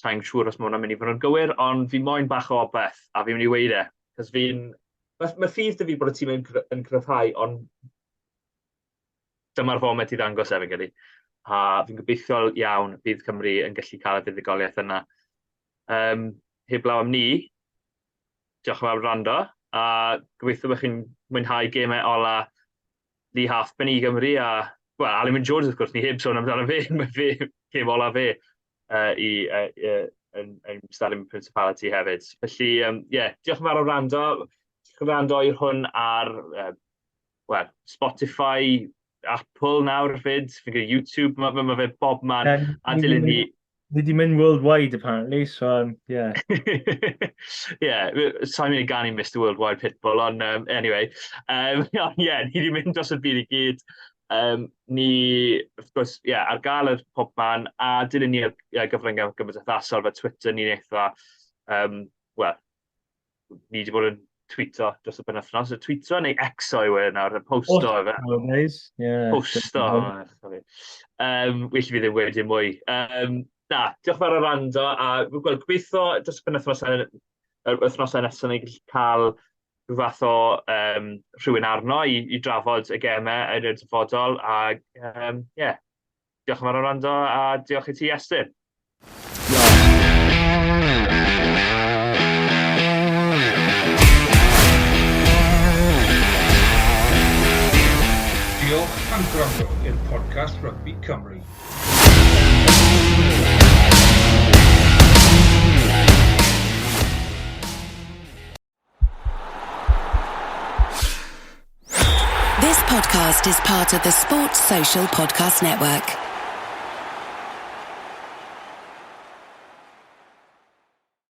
Speaker 3: Sa'n siŵr os mae hwnna'n mynd i fod yn gywir, ond fi moyn bach o obeth, a fi'n mynd i weid e. Cos mae ffydd dy fi bod y tîm yn cryfhau, ond dyma'r foment i ddangos fi'n credu. A fi'n gobeithiol iawn bydd Cymru yn gallu cael y buddigoliaeth yna. Heblaw am ni, diolch yn fawr rando, a gobeithio bych chi'n mwynhau gemau ola Lee Halfpen i Gymru, a, wel, Alan Jones, wrth gwrs, ni heb sôn amdano fe, mae fe, gem ola fe, yn Stalin Principality hefyd. Felly, diolch yn fawr o rando. Diolch yn rando i'r hwn ar Spotify, Apple nawr fyd, fi'n gwneud YouTube, mae fe bob man, a dilyn ni.
Speaker 4: Ni wedi mynd worldwide, apparently, so,
Speaker 3: sa'n mynd i ganu Mr Worldwide Pitbull, ond anyway. Ni wedi mynd dros y byd i gyd. Ni, wrth gwrs, ar gael y pob man, a dilyn ni gyfrynga gymdeithasol fe Twitter, ni'n eitha, ni wedi bod yn tweeto dros y penwythnos. Tweeto neu exo i wedi nawr, posto efe. Posto. Welly fi ddim wedi mwy. Diolch fawr o rando, a gobeithio dros y penwythnos nesaf ni gallu cael rhyw fath o rhywun arno i drafod y gemau yn y dyfodol, a diolch yn fawr o rando, a diolch i ti, Iestyn.
Speaker 2: Diolch am gwrando i'r podcast Rygbi Cymru.
Speaker 1: This podcast is part of the Sports Social Podcast Network.